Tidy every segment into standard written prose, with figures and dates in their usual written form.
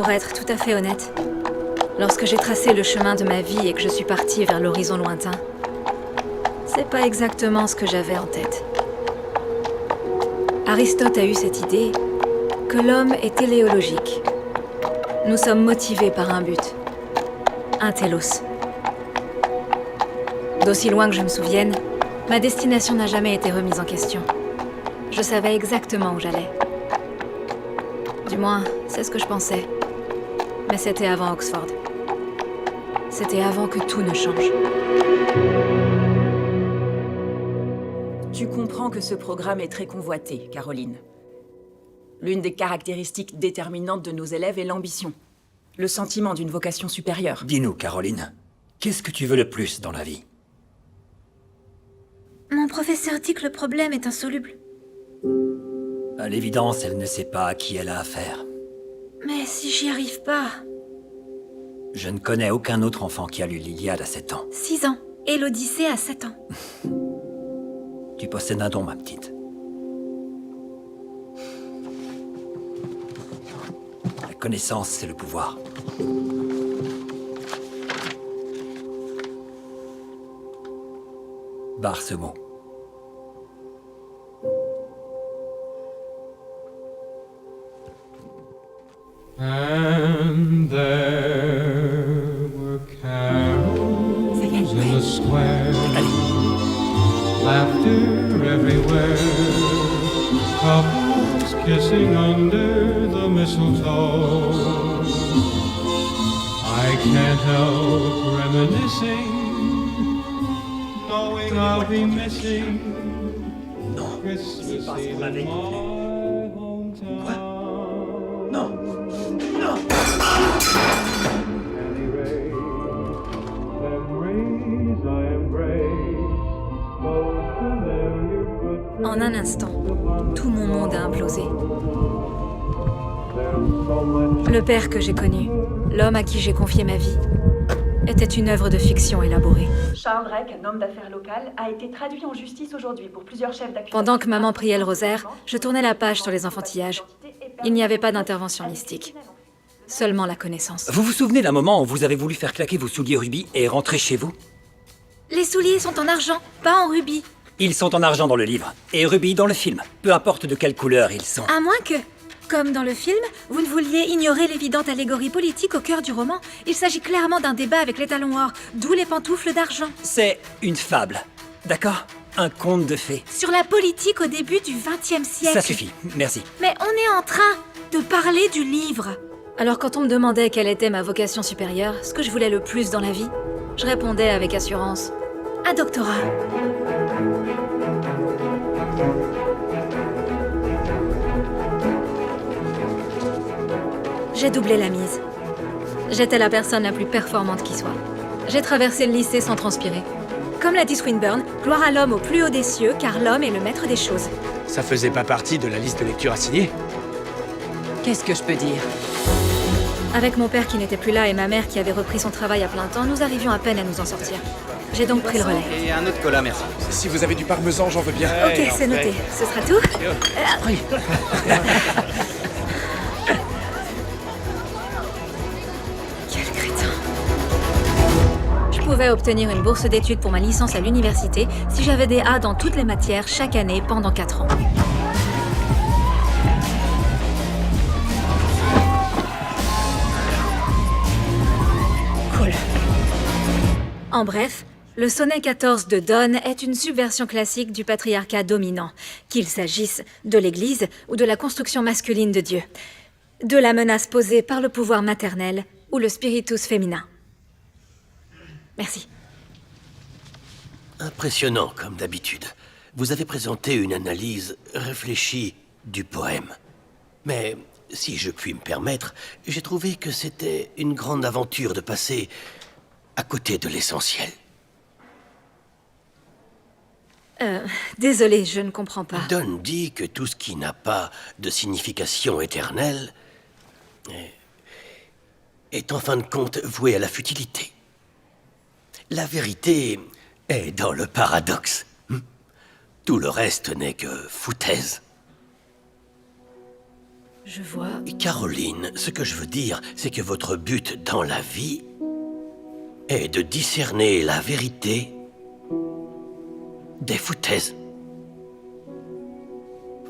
Pour être tout à fait honnête, lorsque j'ai tracé le chemin de ma vie et que je suis partie vers l'horizon lointain, c'est pas exactement ce que j'avais en tête. Aristote a eu cette idée que l'homme est téléologique. Nous sommes motivés par un but. Un télos. D'aussi loin que je me souvienne, ma destination n'a jamais été remise en question. Je savais exactement où j'allais. Du moins, c'est ce que je pensais. Mais c'était avant Oxford. C'était avant que tout ne change. Tu comprends que ce programme est très convoité, Caroline. L'une des caractéristiques déterminantes de nos élèves est l'ambition. Le sentiment d'une vocation supérieure. Dis-nous, Caroline, qu'est-ce que tu veux le plus dans la vie? Mon professeur dit que le problème est insoluble. À l'évidence, elle ne sait pas à qui elle a affaire. Mais si j'y arrive pas... Je ne connais aucun autre enfant qui a lu l'Iliade à 7 ans. 6 ans. Et l'Odyssée à 7 ans. Tu possèdes un don, ma petite. La connaissance, c'est le pouvoir. Barre ce mot. And there were carols in the square, laughter everywhere, couples kissing under the mistletoe. I can't help reminiscing, knowing I'll be missing Christmas Eve in my hometown. En un instant, tout mon monde a implosé. Le père que j'ai connu, l'homme à qui j'ai confié ma vie, était une œuvre de fiction élaborée. Charles Drake, un homme d'affaires local, a été traduit en justice aujourd'hui pour plusieurs chefs d'accusation. Pendant que maman priait le rosaire, je tournais la page sur les enfantillages. Il n'y avait pas d'intervention mystique. Seulement la connaissance. Vous vous souvenez d'un moment où vous avez voulu faire claquer vos souliers rubis et rentrer chez vous? Les souliers sont en argent, pas en rubis. Ils sont en argent dans le livre, et rubis dans le film. Peu importe de quelle couleur ils sont. À moins que, comme dans le film, vous ne vouliez ignorer l'évidente allégorie politique au cœur du roman. Il s'agit clairement d'un débat avec l'étalon or, d'où les pantoufles d'argent. C'est une fable, d'accord? Un conte de fées. Sur la politique au début du XXe siècle. Ça suffit, merci. Mais on est en train de parler du livre. Alors quand on me demandait quelle était ma vocation supérieure, ce que je voulais le plus dans la vie, je répondais avec assurance, un doctorat. J'ai doublé la mise. J'étais la personne la plus performante qui soit. J'ai traversé le lycée sans transpirer. Comme l'a dit Swinburne, gloire à l'homme au plus haut des cieux, car l'homme est le maître des choses. Ça faisait pas partie de la liste de lecture à signer? Qu'est-ce que je peux dire? Avec mon père qui n'était plus là et ma mère qui avait repris son travail à plein temps, nous arrivions à peine à nous en sortir. J'ai donc pris le relais. Et un autre cola, merci. Si vous avez du parmesan, j'en veux bien. Ok, c'est noté. Ce sera tout. Oui. Quel crétin. Je pouvais obtenir une bourse d'études pour ma licence à l'université si j'avais des A dans toutes les matières chaque année pendant 4 ans. Cool. En bref, le sonnet 14 de Donne est une subversion classique du patriarcat dominant, qu'il s'agisse de l'Église ou de la construction masculine de Dieu, de la menace posée par le pouvoir maternel ou le spiritus féminin. Merci. Impressionnant, comme d'habitude. Vous avez présenté une analyse réfléchie du poème. Mais, si je puis me permettre, j'ai trouvé que c'était une grande aventure de passer à côté de l'essentiel. Désolée, je ne comprends pas. Donne dit que tout ce qui n'a pas de signification éternelle est en fin de compte voué à la futilité. La vérité est dans le paradoxe. Tout le reste n'est que foutaise. Je vois. Caroline, ce que je veux dire, c'est que votre but dans la vie est de discerner la vérité des foutaises.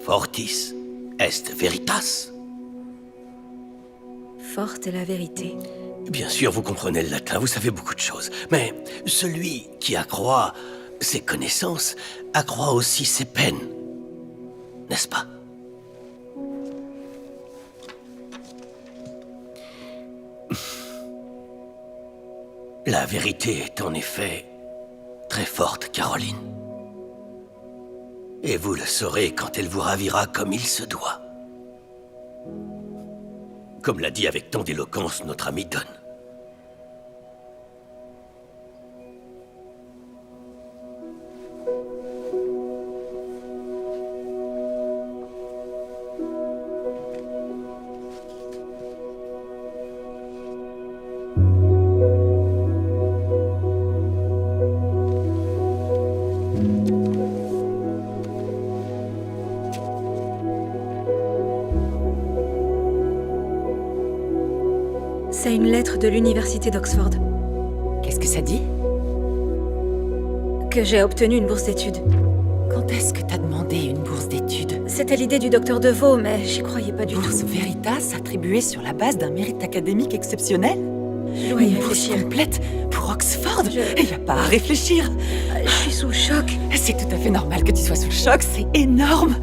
Fortis est veritas. Forte est la vérité. Bien sûr, vous comprenez le latin, vous savez beaucoup de choses. Mais celui qui accroît ses connaissances accroît aussi ses peines. N'est-ce pas? La vérité est en effet très forte, Caroline. Et vous le saurez quand elle vous ravira comme il se doit. Comme l'a dit avec tant d'éloquence notre ami Don. C'est une lettre de l'université d'Oxford. Qu'est-ce que ça dit? Que j'ai obtenu une bourse d'études. Quand est-ce que t'as demandé une bourse d'études? C'était l'idée du docteur Deveau, mais j'y croyais pas du Bourse tout. Veritas attribuée sur la base d'un mérite académique exceptionnel? Je dois y Une bourse réfléchir. complète pour Oxford? Je- Y a pas à réfléchir. Je suis sous le choc. C'est tout à fait normal que tu sois sous le choc, c'est énorme.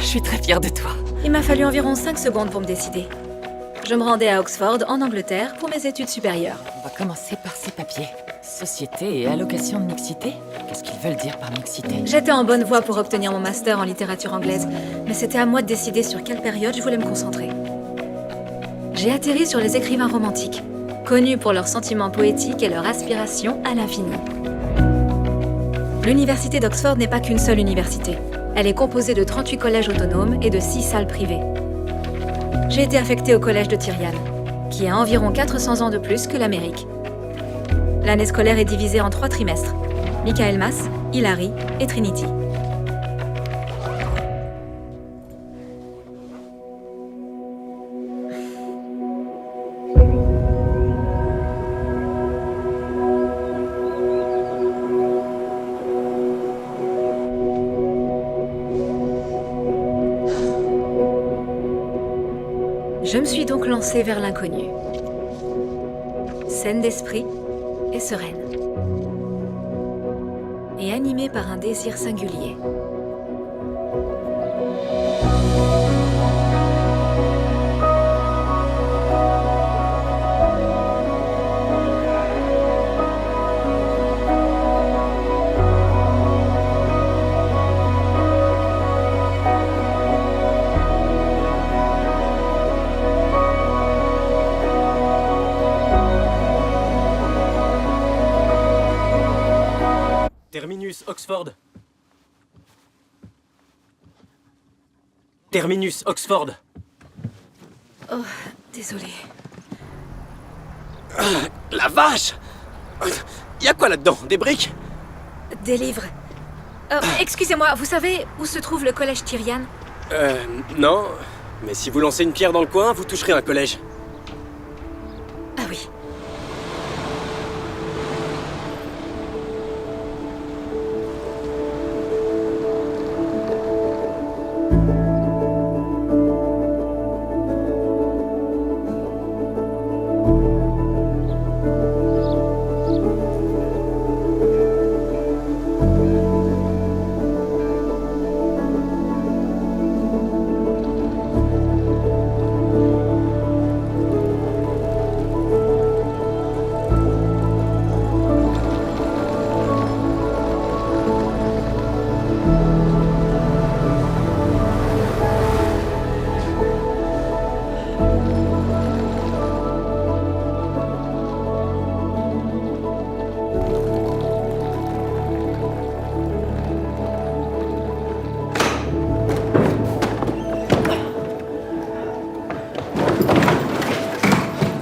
Je suis très fière de toi. Il m'a fallu environ 5 secondes pour me décider. Je me rendais à Oxford, en Angleterre, pour mes études supérieures. On va commencer par ces papiers. Société et allocation de mixité? Qu'est-ce qu'ils veulent dire par mixité? J'étais en bonne voie pour obtenir mon master en littérature anglaise, mais c'était à moi de décider sur quelle période je voulais me concentrer. J'ai atterri sur les écrivains romantiques, connus pour leurs sentiments poétiques et leur aspiration à l'infini. L'université d'Oxford n'est pas qu'une seule université. Elle est composée de 38 collèges autonomes et de 6 salles privées. J'ai été affectée au collège de Tyrian, qui a environ 400 ans de plus que l'Amérique. L'année scolaire est divisée en 3 trimestres. Michaelmas, Hilary et Trinity. Je me suis donc lancée vers l'inconnu. Saine d'esprit et sereine. Et animée par un désir singulier. Terminus, Oxford. Terminus, Oxford. Oh, désolée. La vache! Y a quoi là-dedans? Des briques? Des livres. Excusez-moi, vous savez où se trouve le collège Tyrian? Non. Mais si vous lancez une pierre dans le coin, vous toucherez un collège. Ah oui.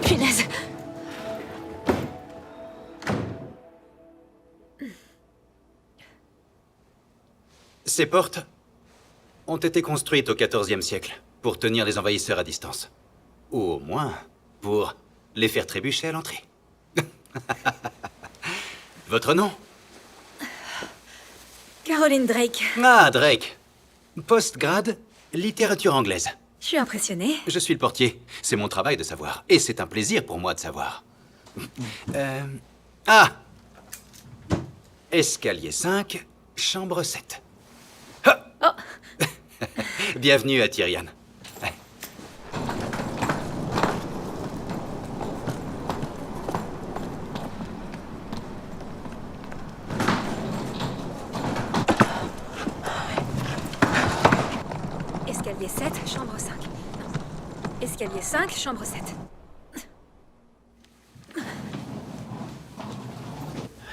Punaise. Ces portes ont été construites au XIVe siècle pour tenir les envahisseurs à distance. Ou au moins, pour les faire trébucher à l'entrée. Votre nom? Caroline Drake. Ah, Drake. Postgrad, littérature anglaise. Je suis impressionnée. Je suis le portier. C'est mon travail de savoir. Et c'est un plaisir pour moi de savoir. Ah! Escalier 5, chambre 7. Ah! Oh. Bienvenue à Tyrian. Escalier 7, chambre 5. Non. Escalier 5, chambre 7.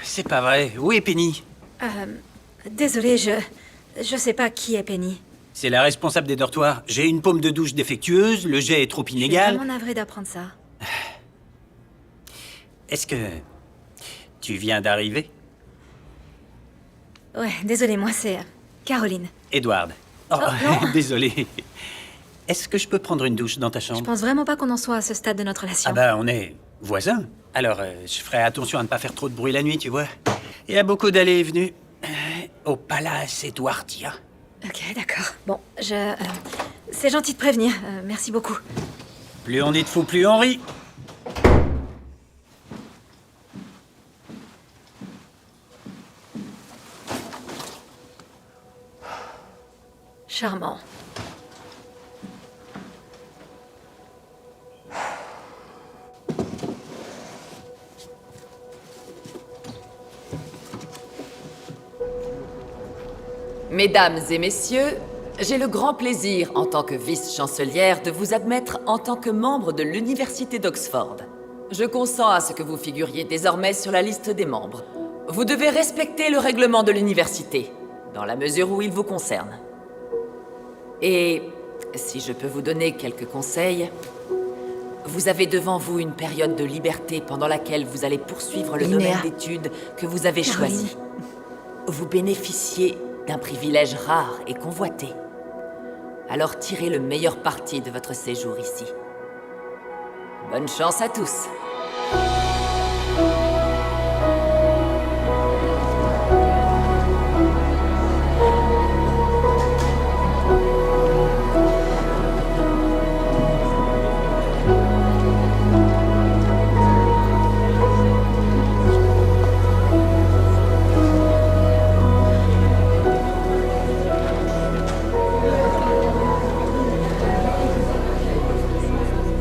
C'est pas vrai. Où est Penny? Désolée, je sais pas qui est Penny. C'est la responsable des dortoirs. J'ai une paume de douche défectueuse, le jet est trop Je suis inégal. vraiment navrée d'apprendre ça. Est-ce que... tu viens d'arriver? Ouais, désolée, moi c'est Caroline. Edward. Oh, non. désolé. Est-ce que je peux prendre une douche dans ta Je chambre? pense vraiment pas qu'on en soit à ce stade de notre relation. Ah bah, on est voisins. Alors, je ferai attention à ne pas faire trop de bruit la nuit, tu vois. Il y a beaucoup d'allées et venues. Au Palace Edwardien. Ok, d'accord. Bon, c'est gentil de prévenir. Merci beaucoup. Plus on est de fous, plus on rit. Charmant. Mesdames et messieurs, j'ai le grand plaisir, en tant que vice-chancelière, de vous admettre en tant que membre de l'Université d'Oxford. Je consens à ce que vous figuriez désormais sur la liste des membres. Vous devez respecter le règlement de l'université, dans la mesure où il vous concerne. Et si je peux vous donner quelques conseils, vous avez devant vous une période de liberté pendant laquelle vous allez poursuivre le domaine d'études que vous avez choisi. Vous bénéficiez d'un privilège rare et convoité. Alors tirez le meilleur parti de votre séjour ici. Bonne chance à tous.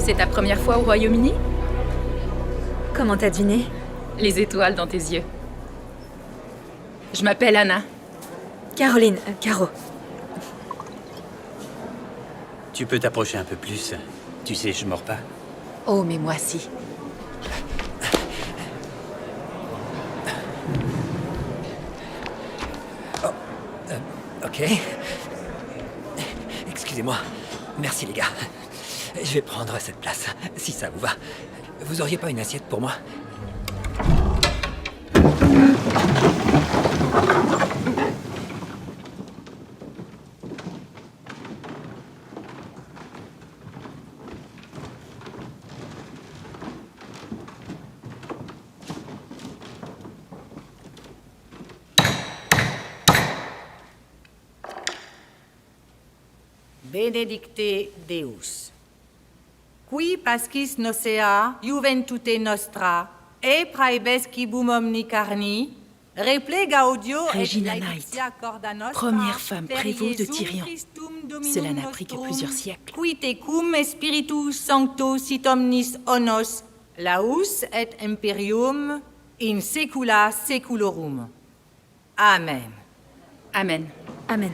C'est ta première fois au Royaume-Uni? Comment t'as deviné? Les étoiles dans tes yeux. Je m'appelle Anna. Caroline, Caro. Tu peux t'approcher un peu plus. Tu sais, je mords pas. Oh, mais moi si. Ok. Excusez-moi. Merci les gars. Je vais prendre cette place, si ça vous va. Vous auriez pas une assiette pour moi? Benedicte Deus. Qui pascis nocea juventute nostra, e praebescibum omni carni, replega audio Regina Knight, première femme prévôt de Tyrian. Cela n'a pris que plusieurs siècles. Qui tecum spiritus sancto sit omnis onos, laus et imperium, in saecula saeculorum. Amen. Amen. Amen.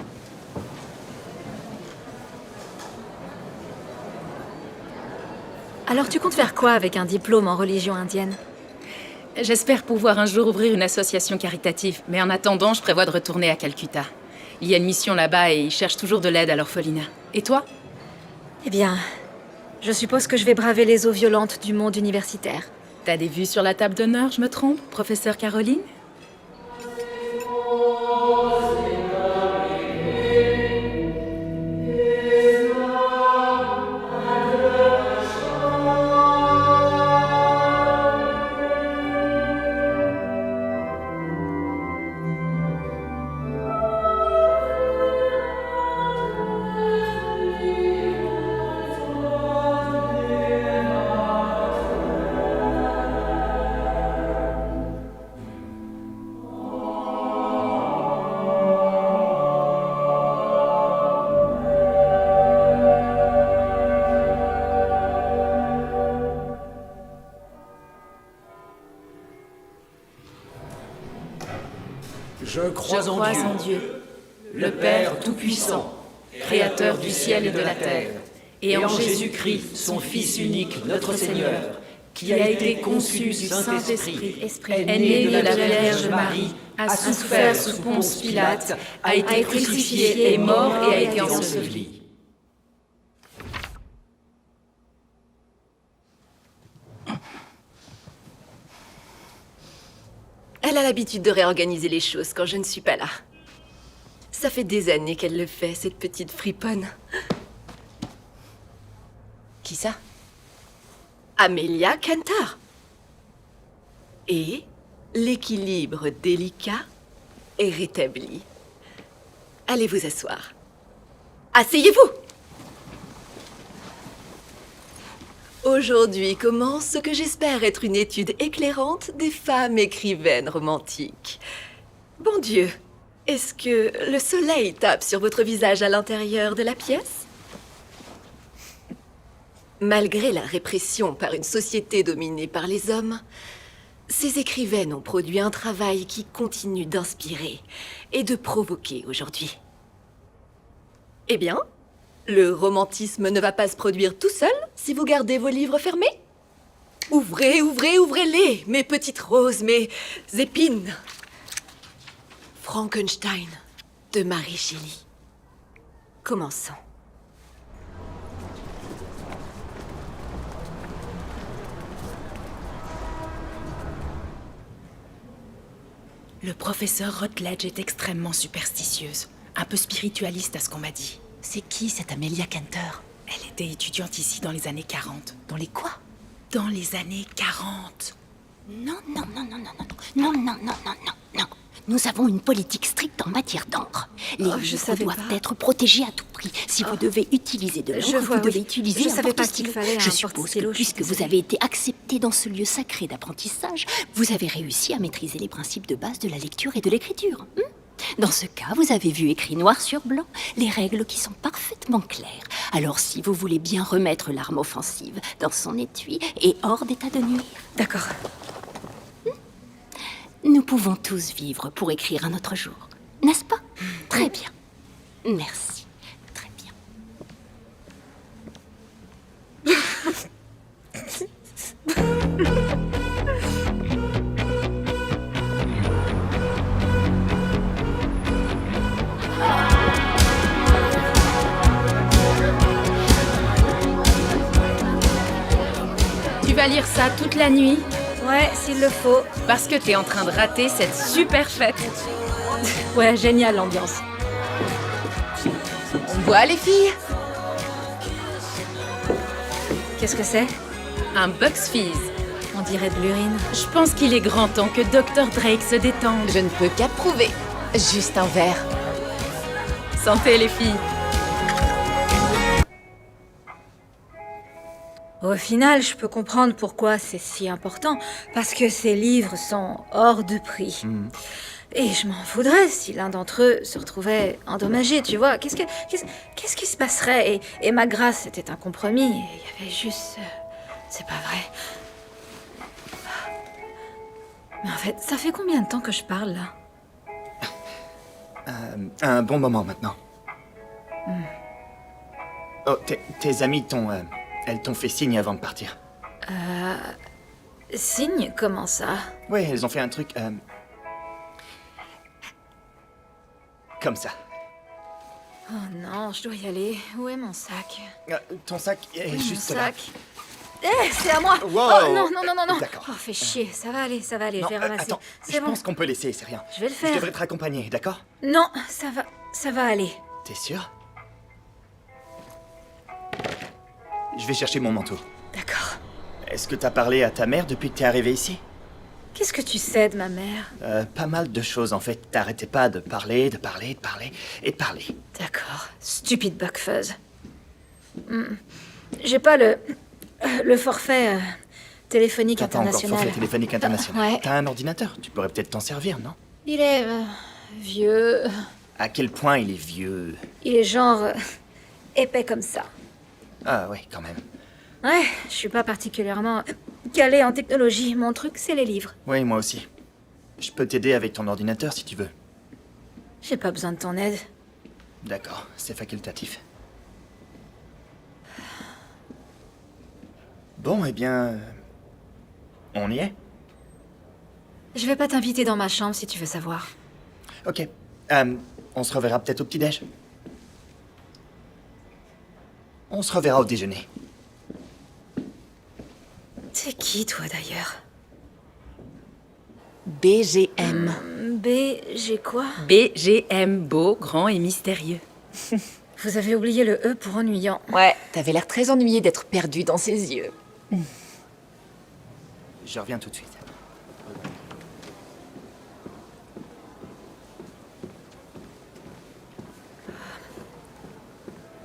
Alors tu comptes faire quoi avec un diplôme en religion indienne? J'espère pouvoir un jour ouvrir une association caritative, mais en attendant, je prévois de retourner à Calcutta. Il y a une mission là-bas et ils cherchent toujours de l'aide à l'orphelinat. Et toi? Eh bien, je suppose que je vais braver les eaux violentes du monde universitaire. T'as des vues sur la table d'honneur, je me trompe, professeur Caroline? Je crois en Dieu, le Père Tout-Puissant, Créateur du ciel et de la terre, et en Jésus-Christ, son Fils unique, notre Seigneur, qui a été conçu du Saint-Esprit, est né de la Vierge Marie, a souffert sous Ponce Pilate, a été crucifié, est mort et a été enseveli. Elle a l'habitude de réorganiser les choses quand je ne suis pas là. Ça fait des années qu'elle le fait, cette petite friponne. Qui ça? Amelia Cantor. Et l'équilibre délicat est rétabli. Allez vous asseoir. Asseyez-vous! Aujourd'hui commence ce que j'espère être une étude éclairante des femmes écrivaines romantiques. Bon Dieu, est-ce que le soleil tape sur votre visage à l'intérieur de la pièce? Malgré la répression par une société dominée par les hommes, ces écrivaines ont produit un travail qui continue d'inspirer et de provoquer aujourd'hui. Eh bien, le romantisme ne va pas se produire tout seul si vous gardez vos livres fermés. Ouvrez, ouvrez, ouvrez-les, mes petites roses, mes épines. Frankenstein de Mary Shelley. Commençons. Le professeur Rutledge est extrêmement superstitieuse. Un peu spiritualiste à ce qu'on m'a dit. C'est qui cette Amelia Cantor? Elle était étudiante ici dans les années 40. Dans les quoi? Dans les années 40. Non. Nous avons une politique stricte en matière d'encre. Les livres doivent être protégés à tout prix. Si vous devez utiliser de l'encre, vous devez utiliser Je savais pas n'importe qu'il fallait un Je suppose que puisque vous avez été accepté dans ce lieu sacré d'apprentissage, vous avez réussi à maîtriser les principes de base de la lecture et de l'écriture. Dans ce cas, vous avez vu écrit noir sur blanc les règles qui sont parfaitement claires. Alors si vous voulez bien remettre l'arme offensive dans son étui et hors d'état de nuire... D'accord. Nous pouvons tous vivre pour écrire un autre jour, n'est-ce pas? Très bien. Merci. Très bien. Tu vas lire ça toute la nuit? Ouais, s'il le faut. Parce que t'es en train de rater cette super fête. Ouais, génial l'ambiance. On boit, les filles? Qu'est-ce que c'est? Un Bucks Fizz. On dirait de l'urine. Je pense qu'il est grand temps que Dr. Drake se détende. Je ne peux qu'approuver. Juste un verre. Santé, les filles. Au final, je peux comprendre pourquoi c'est si important, parce que ces livres sont hors de prix. Et je m'en voudrais si l'un d'entre eux se retrouvait endommagé, tu vois. Qu'est-ce qui se passerait? Et ma grâce, c'était un compromis. Il y avait juste... c'est pas vrai. Mais en fait, ça fait combien de temps que je parle, là? Un bon moment, maintenant. Oh, tes amis t'ont... elles t'ont fait signe avant de partir. Signe? Comment ça? Ouais, elles ont fait un truc... comme ça. Oh non, je dois y aller. Où est mon sac? Ton sac est juste là. C'est à moi! Wow. Oh non. D'accord. Oh, fais chier, ça va aller, Non, je vais ramasser. attends, C'est je bon. pense qu'on peut laisser, c'est rien. Je vais le faire. Je devrais te raccompagner, d'accord? Non, ça va aller. T'es sûr? Je vais chercher mon manteau. D'accord. Est-ce que t'as parlé à ta mère depuis que t'es arrivé ici? Qu'est-ce que tu sais de ma mère? Pas mal de choses, en fait. T'arrêtais pas de parler et de parler. D'accord. Stupide Buckfuzz. J'ai pas le forfait téléphonique T'as pas encore international. forfait téléphonique international. Ouais. T'as un ordinateur, tu pourrais peut-être t'en servir, non? Il est vieux. À quel point il est vieux? Il est genre épais comme ça. Ah ouais, quand même. Ouais, je suis pas particulièrement calée en technologie. Mon truc, c'est les livres. Oui, moi aussi. Je peux t'aider avec ton ordinateur si tu veux. J'ai pas besoin de ton aide. D'accord, c'est facultatif. Bon, eh bien... on y est? Je vais pas t'inviter dans ma chambre si tu veux savoir. Ok. On se reverra peut-être au petit-déj. On se reverra au déjeuner. T'es qui, toi, d'ailleurs? BGM. J'ai quoi? BGM, beau, grand et mystérieux. Vous avez oublié le E pour ennuyant. Ouais, t'avais l'air très ennuyé d'être perdu dans ses yeux. Je reviens tout de suite.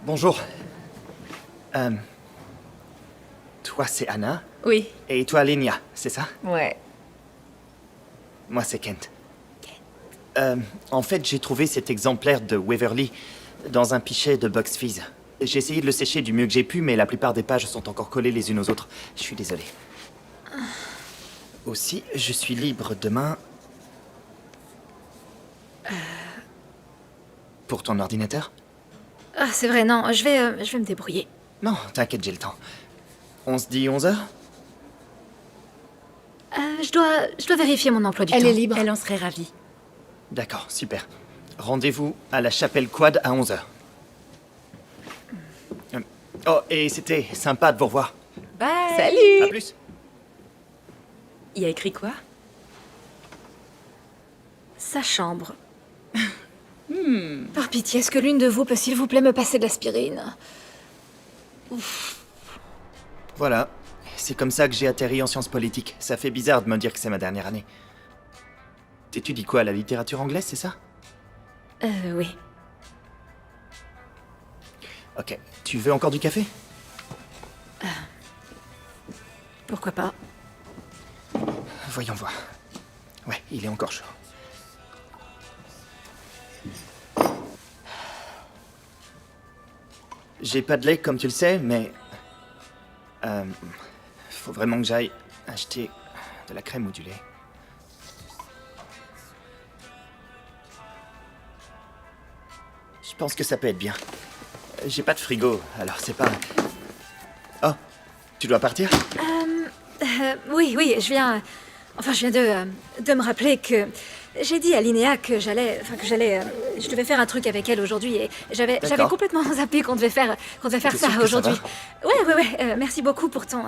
Bonjour. Toi, c'est Anna? Oui. Et toi, Lénia, c'est ça? Ouais. Moi, c'est Kent. En fait, j'ai trouvé cet exemplaire de Waverly dans un pichet de Bugs Fizz. J'ai essayé de le sécher du mieux que j'ai pu, mais la plupart des pages sont encore collées les unes aux autres. Je suis désolé. Aussi, je suis libre demain... Pour ton ordinateur? Ah, c'est vrai, non, je vais me débrouiller. Non, t'inquiète, j'ai le temps. On se dit 11h? Je dois vérifier mon emploi du temps. Elle est libre. Elle en serait ravie. D'accord, super. Rendez-vous à la chapelle Quad à 11h. Oh, et c'était sympa de vous revoir. Bye. Salut. À plus. Il y a écrit quoi? Sa chambre. Par pitié, est-ce que l'une de vous peut s'il vous plaît me passer de l'aspirine? Voilà. C'est comme ça que j'ai atterri en sciences politiques. Ça fait bizarre de me dire que c'est ma dernière année. T'étudies quoi, la littérature anglaise, c'est ça? Oui. Ok. Tu veux encore du café? Pourquoi pas? Voyons voir. Ouais, il est encore chaud. J'ai pas de lait, comme tu le sais, mais... faut vraiment que j'aille acheter de la crème ou du lait. Je pense que ça peut être bien. J'ai pas de frigo, alors c'est pas... Oh, tu dois partir? Oui, je viens... Enfin, je viens de me rappeler que... J'ai dit à Linéa que je devais faire un truc avec elle aujourd'hui et j'avais complètement zappé qu'on devait faire ça aujourd'hui. Ouais, merci beaucoup pour ton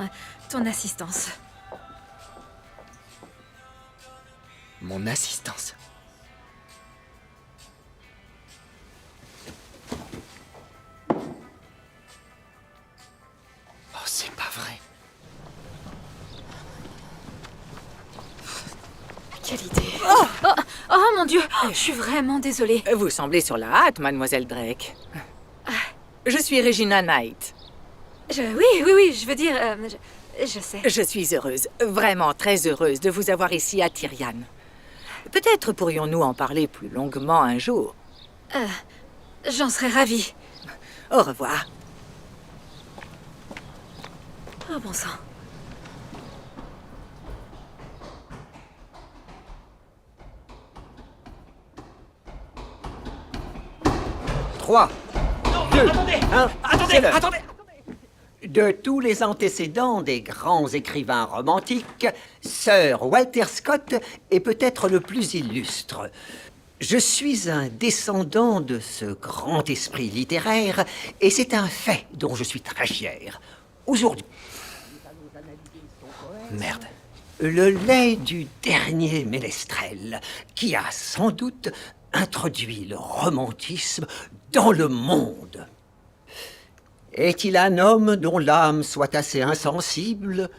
assistance. Mon assistance. Oh, c'est pas vrai. Quelle idée. Oh mon Dieu, je suis vraiment désolée. Vous semblez sur la hâte, mademoiselle Drake. Je suis Regina Knight. Oui, je veux dire... je sais. Je suis heureuse, vraiment très heureuse de vous avoir ici à Tyrian. Peut-être pourrions-nous en parler plus longuement un jour. J'en serais ravie. Au revoir. Oh bon sang. 3, 2, 1, Attendez. De tous les antécédents des grands écrivains romantiques, Sir Walter Scott est peut-être le plus illustre. Je suis un descendant de ce grand esprit littéraire, et c'est un fait dont je suis très fier. Aujourd'hui... Merde. Le lait du dernier ménestrel, qui a sans doute introduit le romantisme dans le monde. Est-il un homme dont l'âme soit assez insensible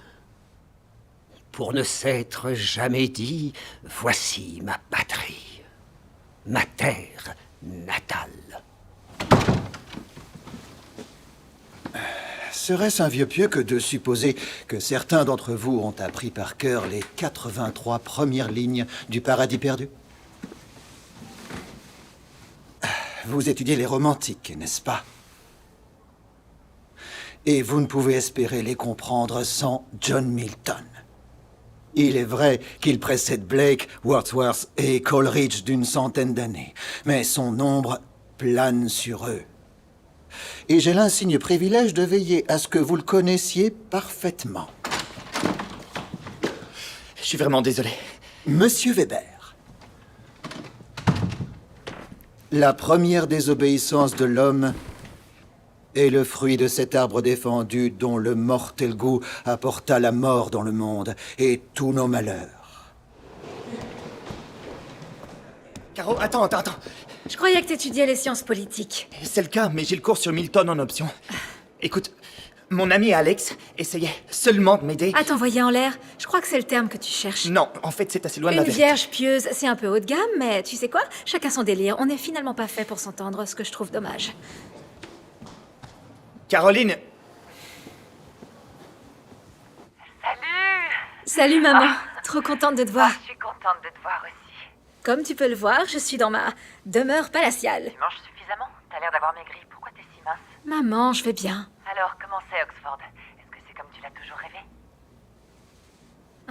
pour ne s'être jamais dit « Voici ma patrie, ma terre natale ». Serait-ce un vieux pieux que de supposer que certains d'entre vous ont appris par cœur les 83 premières lignes du Paradis perdu? Vous étudiez les romantiques, n'est-ce pas? Et vous ne pouvez espérer les comprendre sans John Milton. Il est vrai qu'il précède Blake, Wordsworth et Coleridge d'une centaine d'années, mais son ombre plane sur eux. Et j'ai l'insigne privilège de veiller à ce que vous le connaissiez parfaitement. Je suis vraiment désolé. Monsieur Weber, la première désobéissance de l'homme est le fruit de cet arbre défendu dont le mortel goût apporta la mort dans le monde et tous nos malheurs. Caro, attends. Je croyais que t'étudiais les sciences politiques. C'est le cas, mais j'ai le cours sur Milton en option. Écoute, mon ami Alex essayait seulement de m'aider. À t'envoyer en l'air, je crois que c'est le terme que tu cherches. Non, en fait, c'est assez loin de la Une vérité. vierge pieuse, c'est un peu haut de gamme, mais tu sais quoi? Chacun son délire. On n'est finalement pas fait pour s'entendre, ce que je trouve dommage. Caroline! Salut maman, trop contente de te voir. Je suis contente de te voir aussi. Comme tu peux le voir, je suis dans ma demeure palatiale. Tu manges suffisamment? T'as l'air d'avoir maigri. Pourquoi t'es si mince? Maman, je vais bien. Alors, comment c'est Oxford? Est-ce que c'est comme tu l'as toujours rêvé?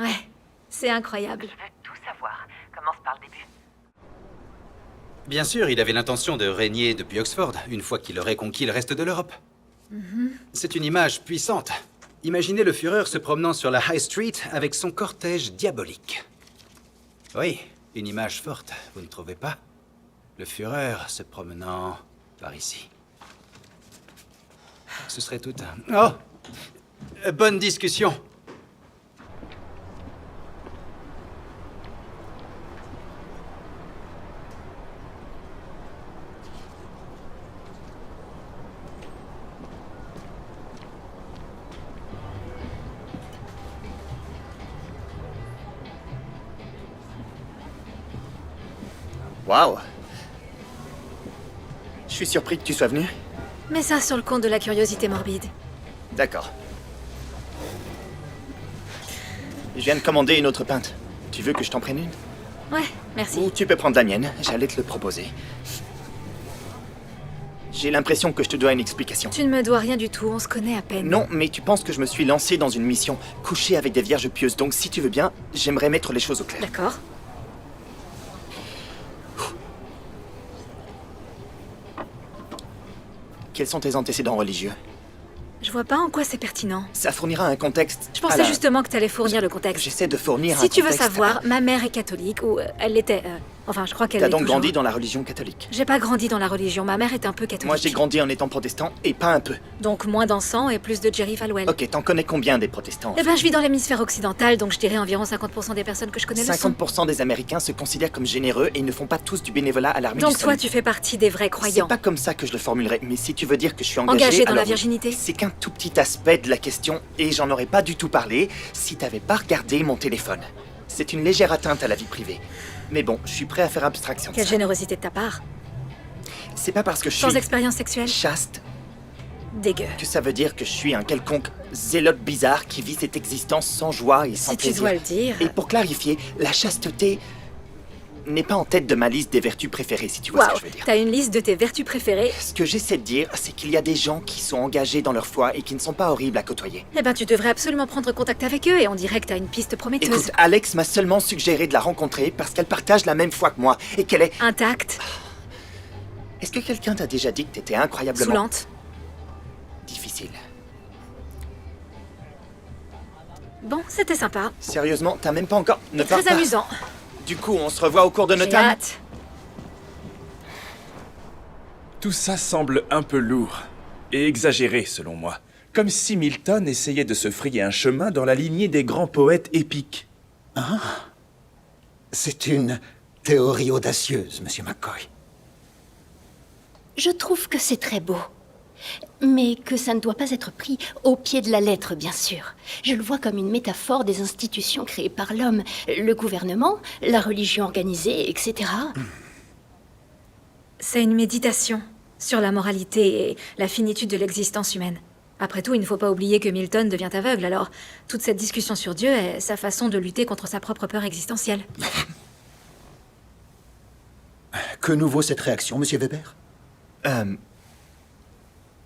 Ouais, c'est incroyable. Je veux tout savoir. Commence par le début. Bien sûr, il avait l'intention de régner depuis Oxford, une fois qu'il aurait conquis le reste de l'Europe. C'est une image puissante. Imaginez le Führer se promenant sur la High Street avec son cortège diabolique. Oui, une image forte, vous ne trouvez pas? Le Führer se promenant par ici. Ce serait tout un... Oh! Bonne discussion. Waouh! Je suis surpris que tu sois venu. Mets ça sur le compte de la curiosité morbide. D'accord. Je viens de commander une autre pinte. Tu veux que je t'en prenne une? Ouais, merci. Ou tu peux prendre la mienne, j'allais te le proposer. J'ai l'impression que je te dois une explication. Tu ne me dois rien du tout, on se connaît à peine. Non, mais tu penses que je me suis lancé dans une mission, coucher avec des vierges pieuses, donc si tu veux bien, j'aimerais mettre les choses au clair. D'accord. Quels sont tes antécédents religieux? Je vois pas en quoi c'est pertinent. Ça fournira un contexte. Je pensais justement que t'allais fournir le contexte. J'essaie de fournir un Si tu veux contexte. savoir, ma mère est catholique, ou elle l'était. Enfin, je crois qu'elle T'as l'est donc toujours. grandi dans la religion catholique? J'ai pas grandi dans la religion, ma mère est un peu catholique. Moi, j'ai grandi en étant protestant, et pas un peu. Donc moins d'encens et plus de Jerry Falwell. Ok, t'en connais combien des protestants? Eh ben, je vis dans l'hémisphère occidental, donc je dirais environ 50% des personnes que je connais le sont. 50% des Américains se considèrent comme généreux et ne font pas tous du bénévolat à l'armée du Donc toi, salut. tu fais partie des vrais croyants. C'est pas comme ça que je le formulerais, mais si tu veux dire que je suis Engagé dans la alors virginité. c'est qu'un tout petit aspect de la question, et j'en aurais pas du tout parlé si t'avais pas regardé mon téléphone. C'est une légère atteinte à la vie privée. Mais bon, je suis prêt à faire abstraction de Quelle ça. générosité de ta part. C'est pas parce que je Sans suis expérience sexuelle. chaste Dégueu. que ça veut dire que je suis un quelconque zélote bizarre qui vit cette existence sans joie et sans Si tu plaisir. dois le dire. Et pour clarifier, la chasteté n'est pas en tête de ma liste des vertus préférées, si tu vois ce que je veux dire. T'as une liste de tes vertus préférées. Ce que j'essaie de dire, c'est qu'il y a des gens qui sont engagés dans leur foi et qui ne sont pas horribles à côtoyer. Eh ben, tu devrais absolument prendre contact avec eux et on dirait que t'as une piste prometteuse. Écoute, Alex m'a seulement suggéré de la rencontrer parce qu'elle partage la même foi que moi et qu'elle est... Intacte. Est-ce que quelqu'un t'a déjà dit que t'étais incroyablement... Saoulante. Difficile. Bon, c'était sympa. Sérieusement, t'as même pas encore... Ne Très pars pas. amusant. Du coup, on se revoit au cours de J'ai Notam. hâte. Tout ça semble un peu lourd et exagéré selon moi. Comme si Milton essayait de se frayer un chemin dans la lignée des grands poètes épiques. Ah, c'est une théorie audacieuse, Monsieur McCoy. Je trouve que c'est très beau. Mais que ça ne doit pas être pris au pied de la lettre, bien sûr. Je le vois comme une métaphore des institutions créées par l'homme. Le gouvernement, la religion organisée, etc. C'est une méditation sur la moralité et la finitude de l'existence humaine. Après tout, il ne faut pas oublier que Milton devient aveugle, alors toute cette discussion sur Dieu est sa façon de lutter contre sa propre peur existentielle. Que nous vaut cette réaction, Monsieur Weber?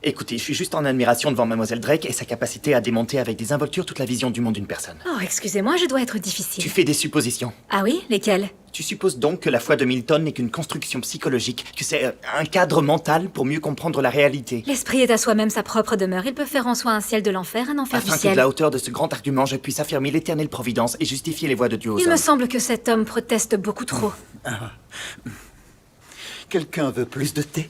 Écoutez, je suis juste en admiration devant Mademoiselle Drake et sa capacité à démonter avec des involtures toute la vision du monde d'une personne. Oh, excusez-moi, je dois être difficile. Tu fais des suppositions. Ah oui? Lesquelles? Tu supposes donc que la foi de Milton n'est qu'une construction psychologique, que c'est un cadre mental pour mieux comprendre la réalité. L'esprit est à soi-même sa propre demeure. Il peut faire en soi un ciel de l'enfer, un enfer du Afin que ciel. de la hauteur de ce grand argument, je puisse affirmer l'éternelle providence et justifier les voies de Dieu aux Il hommes. me semble que cet homme proteste beaucoup trop. Quelqu'un veut plus de thé?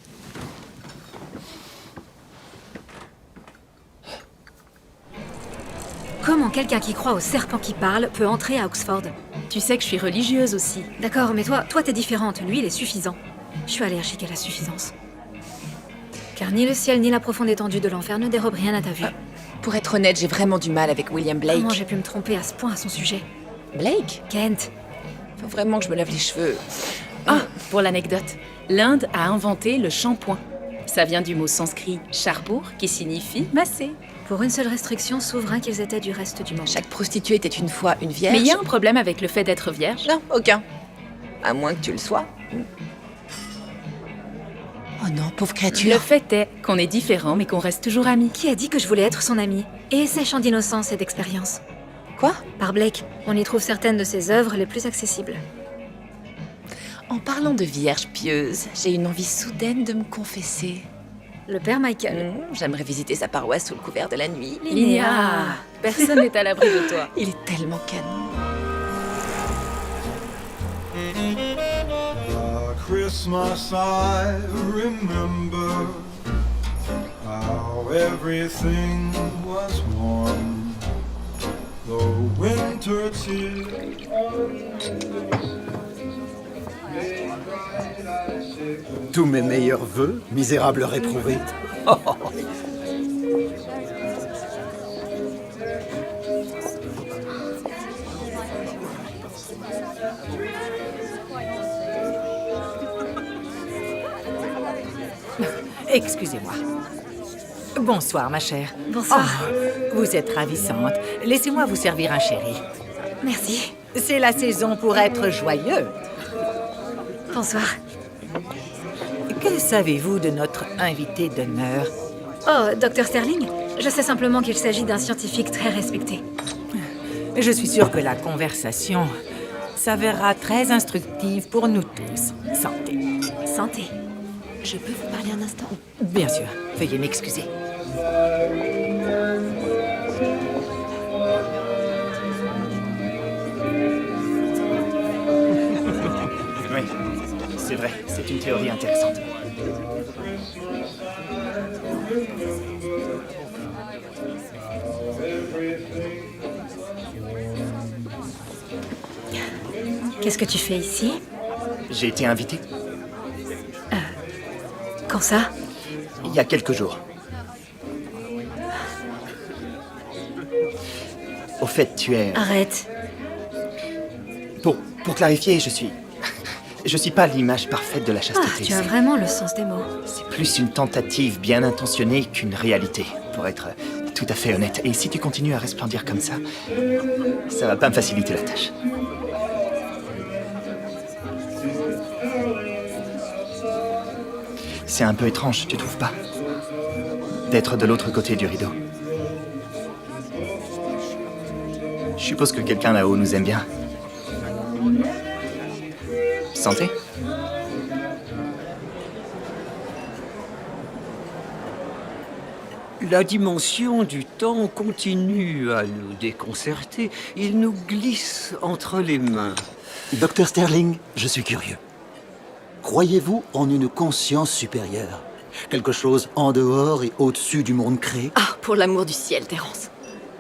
Comment quelqu'un qui croit au serpent qui parle peut entrer à Oxford? Tu sais que je suis religieuse aussi. D'accord, mais toi t'es différente. Lui, il est suffisant. Je suis allergique à la suffisance. Car ni le ciel ni la profonde étendue de l'enfer ne dérobent rien à ta vue. Pour être honnête, j'ai vraiment du mal avec William Blake. Comment j'ai pu me tromper à ce point à son sujet? Blake? Kent. Faut vraiment que je me lave les cheveux. Ah, pour l'anecdote, l'Inde a inventé le shampoing. Ça vient du mot sanskrit charpour, qui signifie masser. Pour une seule restriction, souverain qu'ils étaient du reste du monde. Chaque prostituée était une fois une vierge. Mais il y a un problème avec le fait d'être vierge? Non, aucun. À moins que tu le sois. Oh non, pauvre créature. Le fait est qu'on est différents, mais qu'on reste toujours amis. Qui a dit que je voulais être son amie? Et sèchant d'innocence et d'expérience. Quoi? Par Blake, on y trouve certaines de ses œuvres les plus accessibles. En parlant de vierge pieuse, j'ai une envie soudaine de me confesser. Le père Michael. J'aimerais visiter sa paroisse sous le couvert de la nuit. Linéa, personne n'est à l'abri de toi. Il est tellement canon. Christmas, I remember how everything was warm. The winter tears. Tous mes meilleurs vœux, misérable réprouvé. Excusez-moi. Bonsoir, ma chère. Bonsoir. Oh, vous êtes ravissante. Laissez-moi vous servir un sherry. Merci. C'est la saison pour être joyeux. Bonsoir. Que savez-vous de notre invité d'honneur? Oh, Dr. Sterling? Je sais simplement qu'il s'agit d'un scientifique très respecté. Je suis sûre que la conversation s'avérera très instructive pour nous tous. Santé. Santé. Je peux vous parler un instant? Bien sûr. Veuillez m'excuser. Oui, c'est vrai, c'est une théorie intéressante. Qu'est-ce que tu fais ici? J'ai été invité Quand ça? il y a quelques jours. Au fait, tu es... Arrête. Pour clarifier, je suis pas l'image parfaite de la Ah, chasteté. tu as vraiment le sens des mots. C'est plus une tentative bien intentionnée qu'une réalité, pour être tout à fait honnête. Et si tu continues à resplendir comme ça va pas me faciliter la tâche. C'est un peu étrange, tu trouves pas? D'être de l'autre côté du rideau. Je suppose que quelqu'un là-haut nous aime bien. Santé? La dimension du temps continue à nous déconcerter. Il nous glisse entre les mains. Docteur Sterling, je suis curieux. Croyez-vous en une conscience supérieure? Quelque chose en dehors et au-dessus du monde créé? Ah, pour l'amour du ciel, Terence.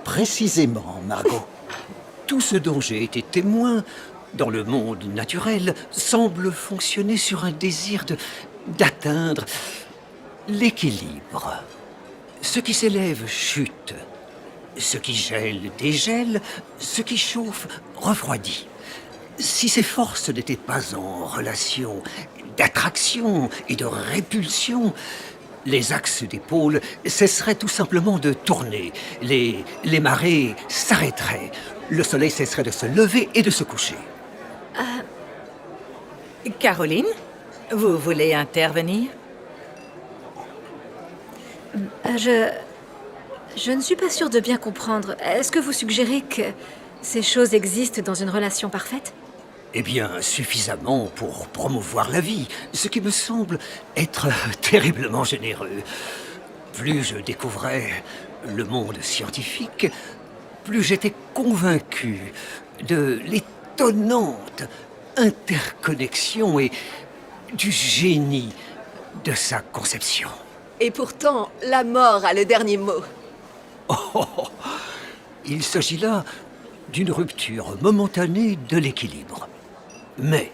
Précisément, Margot. Tout ce dont j'ai été témoin dans le monde naturel semble fonctionner sur un désir d'atteindre l'équilibre. Ce qui s'élève chute, ce qui gèle dégèle, ce qui chauffe refroidit. Si ces forces n'étaient pas en relation d'attraction et de répulsion, les axes des pôles cesseraient tout simplement de tourner, les marées s'arrêteraient, le soleil cesserait de se lever et de se coucher. Caroline, vous voulez intervenir? Je ne suis pas sûre de bien comprendre. Est-ce que vous suggérez que ces choses existent dans une relation parfaite? Eh bien, suffisamment pour promouvoir la vie, ce qui me semble être terriblement généreux. Plus je découvrais le monde scientifique, plus j'étais convaincu de l'étonnante interconnexion et du génie de sa conception. Et pourtant, la mort a le dernier mot. Oh, il s'agit là d'une rupture momentanée de l'équilibre. Mais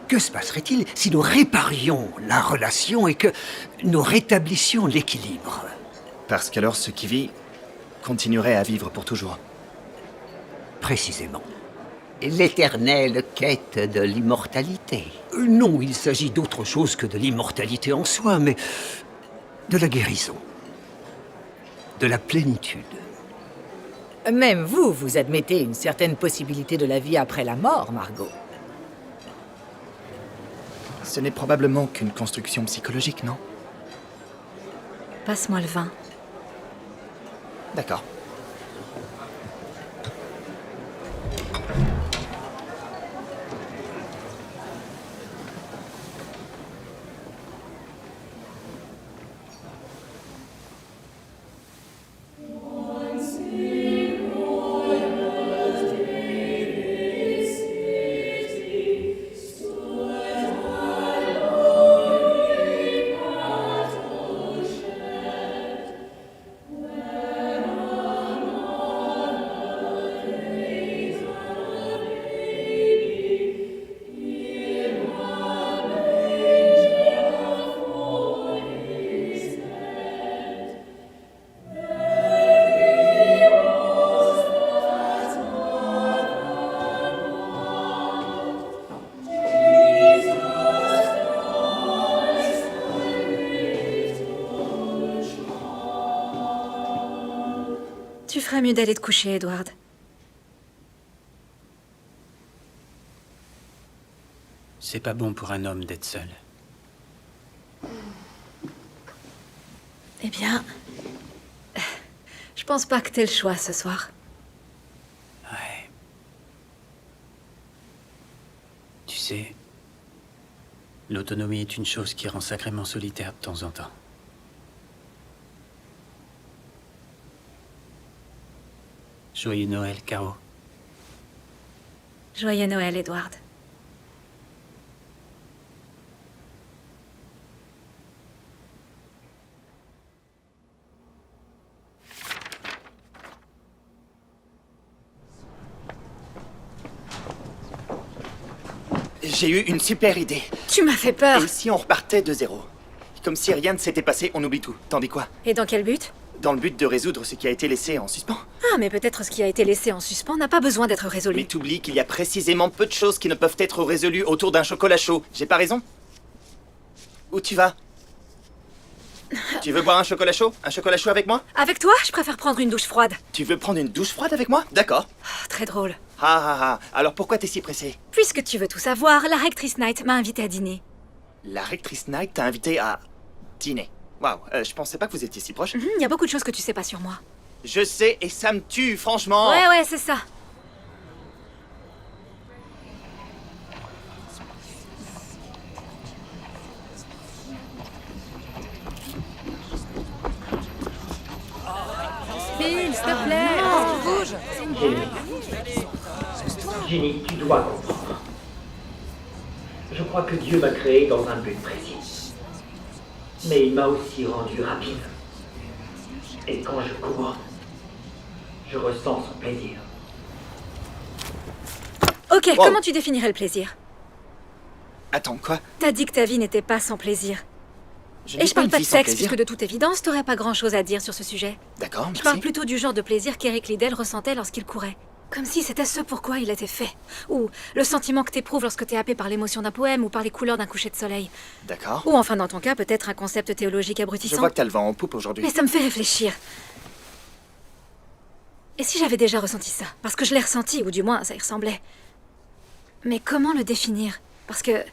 que se passerait-il si nous réparions la relation et que nous rétablissions l'équilibre? Parce qu'alors ce qui vit continuerait à vivre pour toujours. Précisément. L'éternelle quête de l'immortalité. Non, il s'agit d'autre chose que de l'immortalité en soi, mais de la guérison. De la plénitude. Même vous, vous admettez une certaine possibilité de la vie après la mort, Margot. Ce n'est probablement qu'une construction psychologique, non? Passe-moi le vin. D'accord. Tu ferais mieux d'aller te coucher, Edward. C'est pas bon pour un homme d'être seul. Eh bien... Je pense pas que t'aies le choix ce soir. Ouais. Tu sais, l'autonomie est une chose qui rend sacrément solitaire de temps en temps. Joyeux Noël, Caro. Joyeux Noël, Edward. J'ai eu une super idée. Tu m'as fait peur. Et si on repartait de zéro? Comme si rien ne s'était passé, on oublie tout. Tandis quoi? Et dans quel but? Dans le but de résoudre ce qui a été laissé en suspens. Ah, mais peut-être ce qui a été laissé en suspens n'a pas besoin d'être résolu. Mais t'oublies qu'il y a précisément peu de choses qui ne peuvent être résolues autour d'un chocolat chaud. J'ai pas raison? Où tu vas? Tu veux boire un chocolat chaud? Un chocolat chaud avec moi? Avec toi, je préfère prendre une douche froide. Tu veux prendre une douche froide avec moi? D'accord. Très drôle. Alors pourquoi t'es si pressé? Puisque tu veux tout savoir, la rectrice Knight m'a invité à dîner. La rectrice Knight t'a invité à dîner. Waouh, je pensais pas que vous étiez si proches. Il y a beaucoup de choses que tu sais pas sur moi. Je sais et ça me tue, franchement. Ouais, c'est ça. Phil, s'il te plaît, bouge. Ginny, tu dois comprendre. Je crois que Dieu m'a créé dans un but précis. Mais il m'a aussi rendu rapide. Et quand je cours, je ressens son plaisir. Ok, comment tu définirais le plaisir? Attends, quoi? T'as dit que ta vie n'était pas sans plaisir. Je Et je parle pas de vie sans sexe, plaisir. puisque de toute évidence, t'aurais pas grand-chose à dire sur ce sujet. D'accord, Je merci. parle plutôt du genre de plaisir qu'Eric Liddell ressentait lorsqu'il courait. Comme si c'était ce pourquoi il était fait. Ou le sentiment que t'éprouves lorsque t'es happé par l'émotion d'un poème ou par les couleurs d'un coucher de soleil. D'accord. Ou enfin, dans ton cas, peut-être un concept théologique abrutissant. Je vois que t'as le vent en poupe aujourd'hui. Mais ça me fait réfléchir. Et si j'avais déjà ressenti ça? Parce que je l'ai ressenti, ou du moins, ça y ressemblait. Mais comment le définir? Parce que...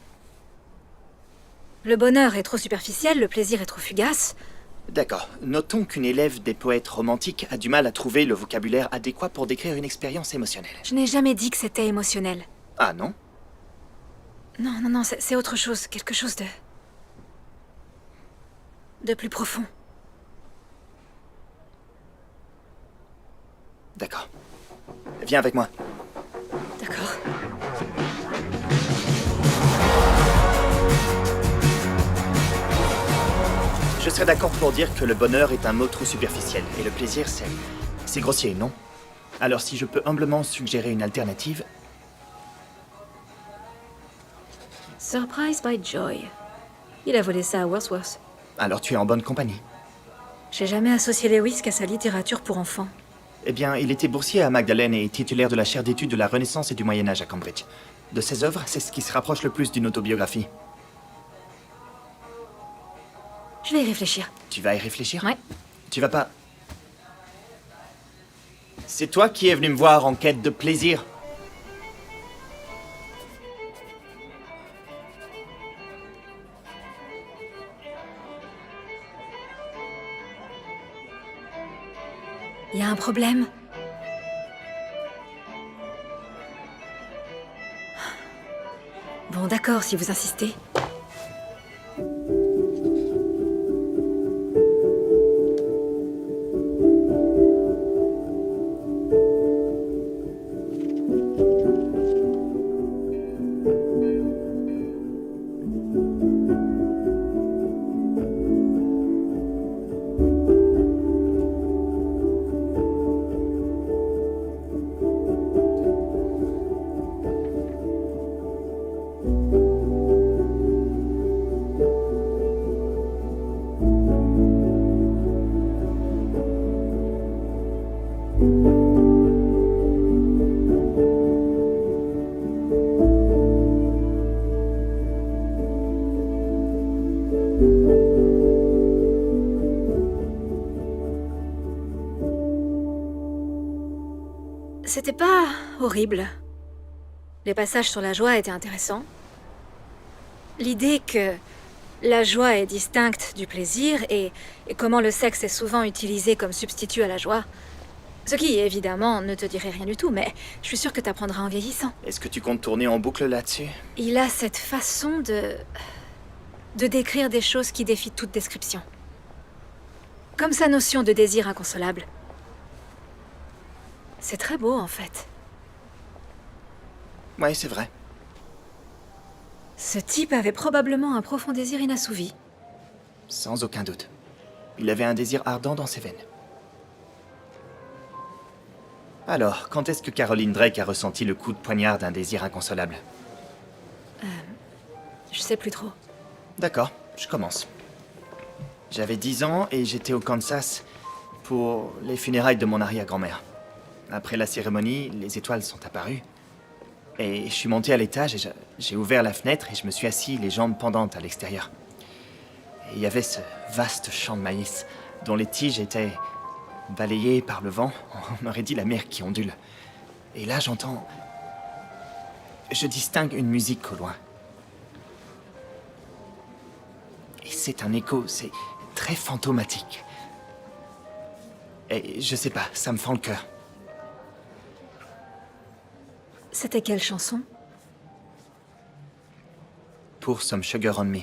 le bonheur est trop superficiel, le plaisir est trop fugace. D'accord. Notons qu'une élève des poètes romantiques a du mal à trouver le vocabulaire adéquat pour décrire une expérience émotionnelle. Je n'ai jamais dit que c'était émotionnel. Ah non? Non, c'est autre chose. Quelque chose de plus profond. D'accord. Viens avec moi. D'accord. Je serais d'accord pour dire que le bonheur est un mot trop superficiel, et le plaisir, c'est grossier, non? Alors si je peux humblement suggérer une alternative... Surprise by Joy. Il a volé ça à Wordsworth. Alors tu es en bonne compagnie. J'ai jamais associé Lewis qu'à sa littérature pour enfants. Eh bien, il était boursier à Magdalen et titulaire de la chaire d'études de la Renaissance et du Moyen-Âge à Cambridge. De ses œuvres, c'est ce qui se rapproche le plus d'une autobiographie. Je vais y réfléchir. Tu vas y réfléchir? Ouais. Tu vas pas... C'est toi qui es venu me voir en quête de plaisir. Il y a un problème? Bon, d'accord, si vous insistez. C'était pas horrible. Les passages sur la joie étaient intéressants. L'idée que la joie est distincte du plaisir et comment le sexe est souvent utilisé comme substitut à la joie. Ce qui, évidemment, ne te dirait rien du tout, mais je suis sûre que t'apprendras en vieillissant. Est-ce que tu comptes tourner en boucle là-dessus? Il a cette façon de décrire des choses qui défient toute description. Comme sa notion de désir inconsolable. C'est très beau, en fait. Ouais, c'est vrai. Ce type avait probablement un profond désir inassouvi. Sans aucun doute. Il avait un désir ardent dans ses veines. Alors, quand est-ce que Caroline Drake a ressenti le coup de poignard d'un désir inconsolable? Je sais plus trop. D'accord, je commence. J'avais 10 ans et j'étais au Kansas pour les funérailles de mon arrière-grand-mère. Après la cérémonie, les étoiles sont apparues. Et je suis monté à l'étage et j'ai ouvert la fenêtre et je me suis assis les jambes pendantes à l'extérieur. Et il y avait ce vaste champ de maïs dont les tiges étaient balayées par le vent. On aurait dit la mer qui ondule. Et là, j'entends... Je distingue une musique au loin. Et c'est un écho, c'est très fantomatique. Et je sais pas, ça me fend le cœur. C'était quelle chanson? Pour Some Sugar on Me.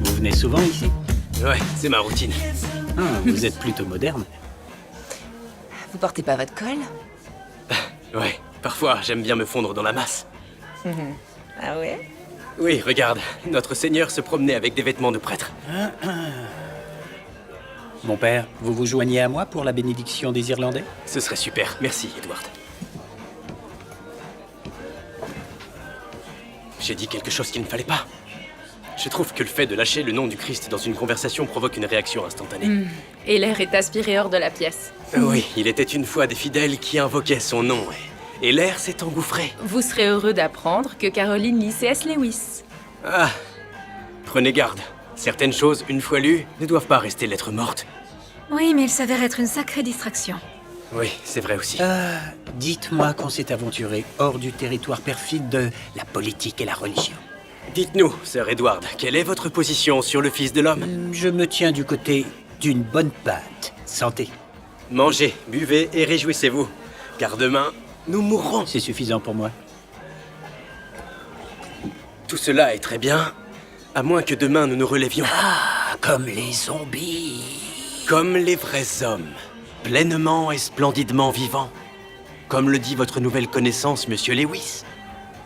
Vous venez souvent ici? Ouais, c'est ma routine. Ah, vous êtes plutôt moderne. Vous portez pas votre col? Ouais, parfois j'aime bien me fondre dans la masse. Ah ouais? Oui, regarde, notre seigneur se promenait avec des vêtements de prêtre. Mon père, vous vous joignez à moi pour la bénédiction des Irlandais? Ce serait super, merci Edward. J'ai dit quelque chose qu'il ne fallait pas. Je trouve que le fait de lâcher le nom du Christ dans une conversation provoque une réaction instantanée. Et l'air est aspiré hors de la pièce. Oui, il était une fois des fidèles qui invoquaient son nom, et l'air s'est engouffré. Vous serez heureux d'apprendre que Caroline lit C.S. Lewis. Ah, prenez garde. Certaines choses, une fois lues, ne doivent pas rester lettres mortes. Oui, mais il s'avère être une sacrée distraction. Oui, c'est vrai aussi. Dites-moi qu'on s'est aventuré hors du territoire perfide de la politique et la religion. Dites-nous, Sir Edward, quelle est votre position sur le Fils de l'Homme? Je me tiens du côté d'une bonne pâte. Santé. Mangez, buvez et réjouissez-vous, car demain, nous mourrons. C'est suffisant pour moi. Tout cela est très bien, à moins que demain nous nous relevions. Ah, comme les zombies. Comme les vrais hommes, pleinement et splendidement vivants. Comme le dit votre nouvelle connaissance, Monsieur Lewis.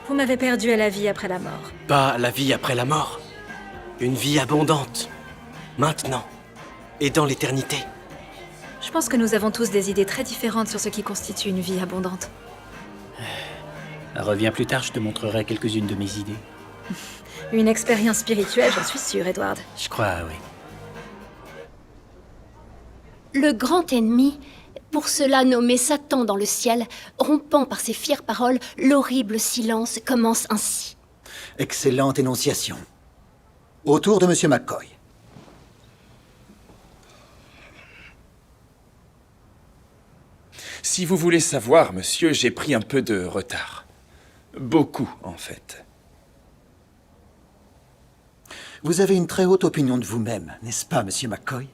Vous m'avez perdu à la vie après la mort. Pas la vie après la mort. Une vie abondante. Maintenant. Et dans l'éternité. Je pense que nous avons tous des idées très différentes sur ce qui constitue une vie abondante. Reviens plus tard, je te montrerai quelques-unes de mes idées. Une expérience spirituelle, j'en suis sûre, Edward. Je crois, oui. Le grand ennemi, pour cela nommé Satan dans le ciel, rompant par ses fières paroles l'horrible silence, commence ainsi. Excellente énonciation. Autour de Monsieur McCoy. Si vous voulez savoir, monsieur, j'ai pris un peu de retard. Beaucoup, en fait. Vous avez une très haute opinion de vous-même, n'est-ce pas, Monsieur McCoy?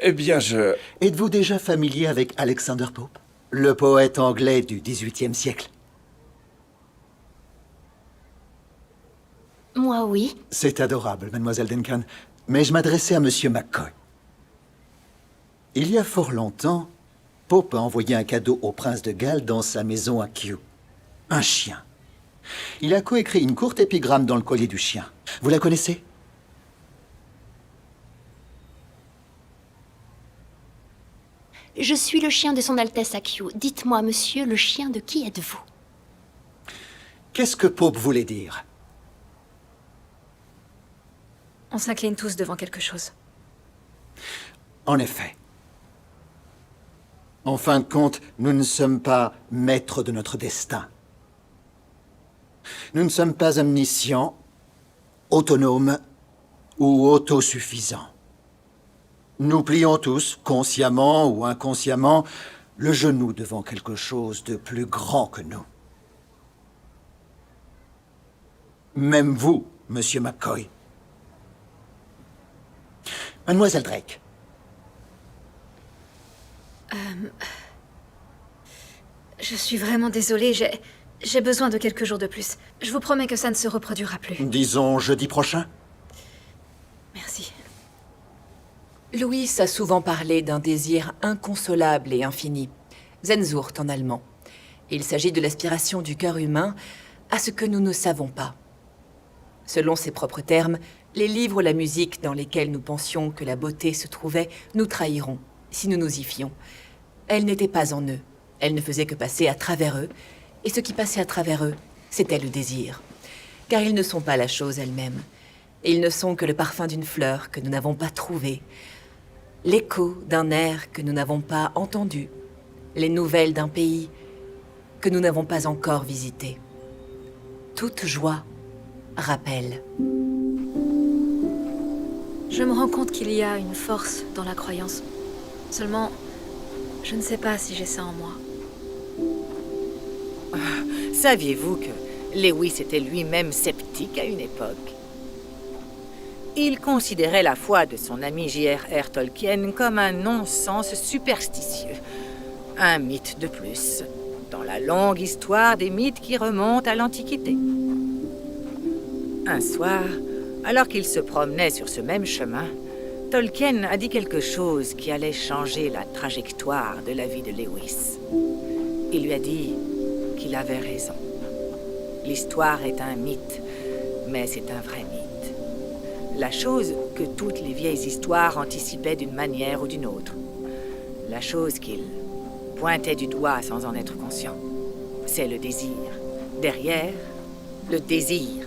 Eh bien, je... Êtes-vous déjà familier avec Alexander Pope, le poète anglais du XVIIIe siècle? Moi, oui. C'est adorable, mademoiselle Duncan, mais je m'adressais à Monsieur McCoy. Il y a fort longtemps, Pope a envoyé un cadeau au prince de Galles dans sa maison à Kew. Un chien. Il a coécrit une courte épigramme dans le collier du chien. Vous la connaissez? Je suis le chien de son Altesse à Kew. Dites-moi, monsieur, le chien de qui êtes-vous? Qu'est-ce que Pope voulait dire? On s'incline tous devant quelque chose. En effet. En fin de compte, nous ne sommes pas maîtres de notre destin. Nous ne sommes pas omniscients, autonomes ou autosuffisants. Nous plions tous, consciemment ou inconsciemment, le genou devant quelque chose de plus grand que nous. Même vous, Monsieur McCoy. Mademoiselle Drake. Je suis vraiment désolée, j'ai besoin de quelques jours de plus. Je vous promets que ça ne se reproduira plus. Disons jeudi prochain. Merci. Louis a souvent parlé d'un désir inconsolable et infini. Sehnsucht en allemand. Il s'agit de l'aspiration du cœur humain à ce que nous ne savons pas. Selon ses propres termes, les livres ou la musique dans lesquels nous pensions que la beauté se trouvait nous trahiront, si nous nous y fions. Elle n'était pas en eux. Elle ne faisait que passer à travers eux. Et ce qui passait à travers eux, c'était le désir. Car ils ne sont pas la chose elle-même. Ils ne sont que le parfum d'une fleur que nous n'avons pas trouvée, l'écho d'un air que nous n'avons pas entendu, les nouvelles d'un pays que nous n'avons pas encore visité. Toute joie rappelle. Je me rends compte qu'il y a une force dans la croyance. Seulement, je ne sais pas si j'ai ça en moi. Saviez-vous que Lewis était lui-même sceptique à une époque? Il considérait la foi de son ami J.R.R. Tolkien comme un non-sens superstitieux. Un mythe de plus, dans la longue histoire des mythes qui remontent à l'Antiquité. Un soir, alors qu'il se promenait sur ce même chemin, Tolkien a dit quelque chose qui allait changer la trajectoire de la vie de Lewis. Il lui a dit qu'il avait raison. L'histoire est un mythe, mais c'est un vrai mythe. La chose que toutes les vieilles histoires anticipaient d'une manière ou d'une autre. La chose qu'il pointait du doigt sans en être conscient. C'est le désir. Derrière, le désir.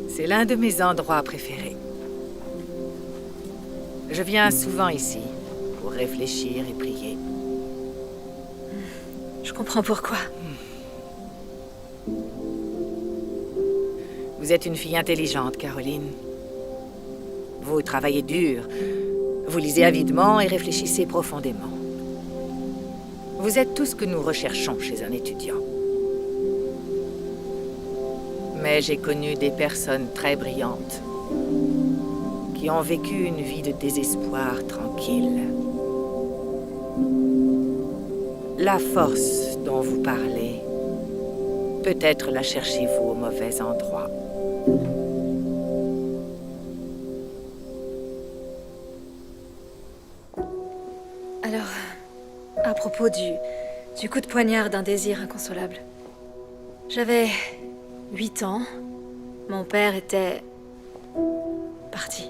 C'est l'un de mes endroits préférés. Je viens souvent ici pour réfléchir et prier. Je comprends pourquoi. Vous êtes une fille intelligente, Caroline. Vous travaillez dur, vous lisez avidement et réfléchissez profondément. Vous êtes tout ce que nous recherchons chez un étudiant. Mais j'ai connu des personnes très brillantes qui ont vécu une vie de désespoir tranquille. La force dont vous parlez, peut-être la cherchez-vous au mauvais endroit. Alors, à propos du coup de poignard d'un désir inconsolable. J'avais 8 ans. Mon père était parti.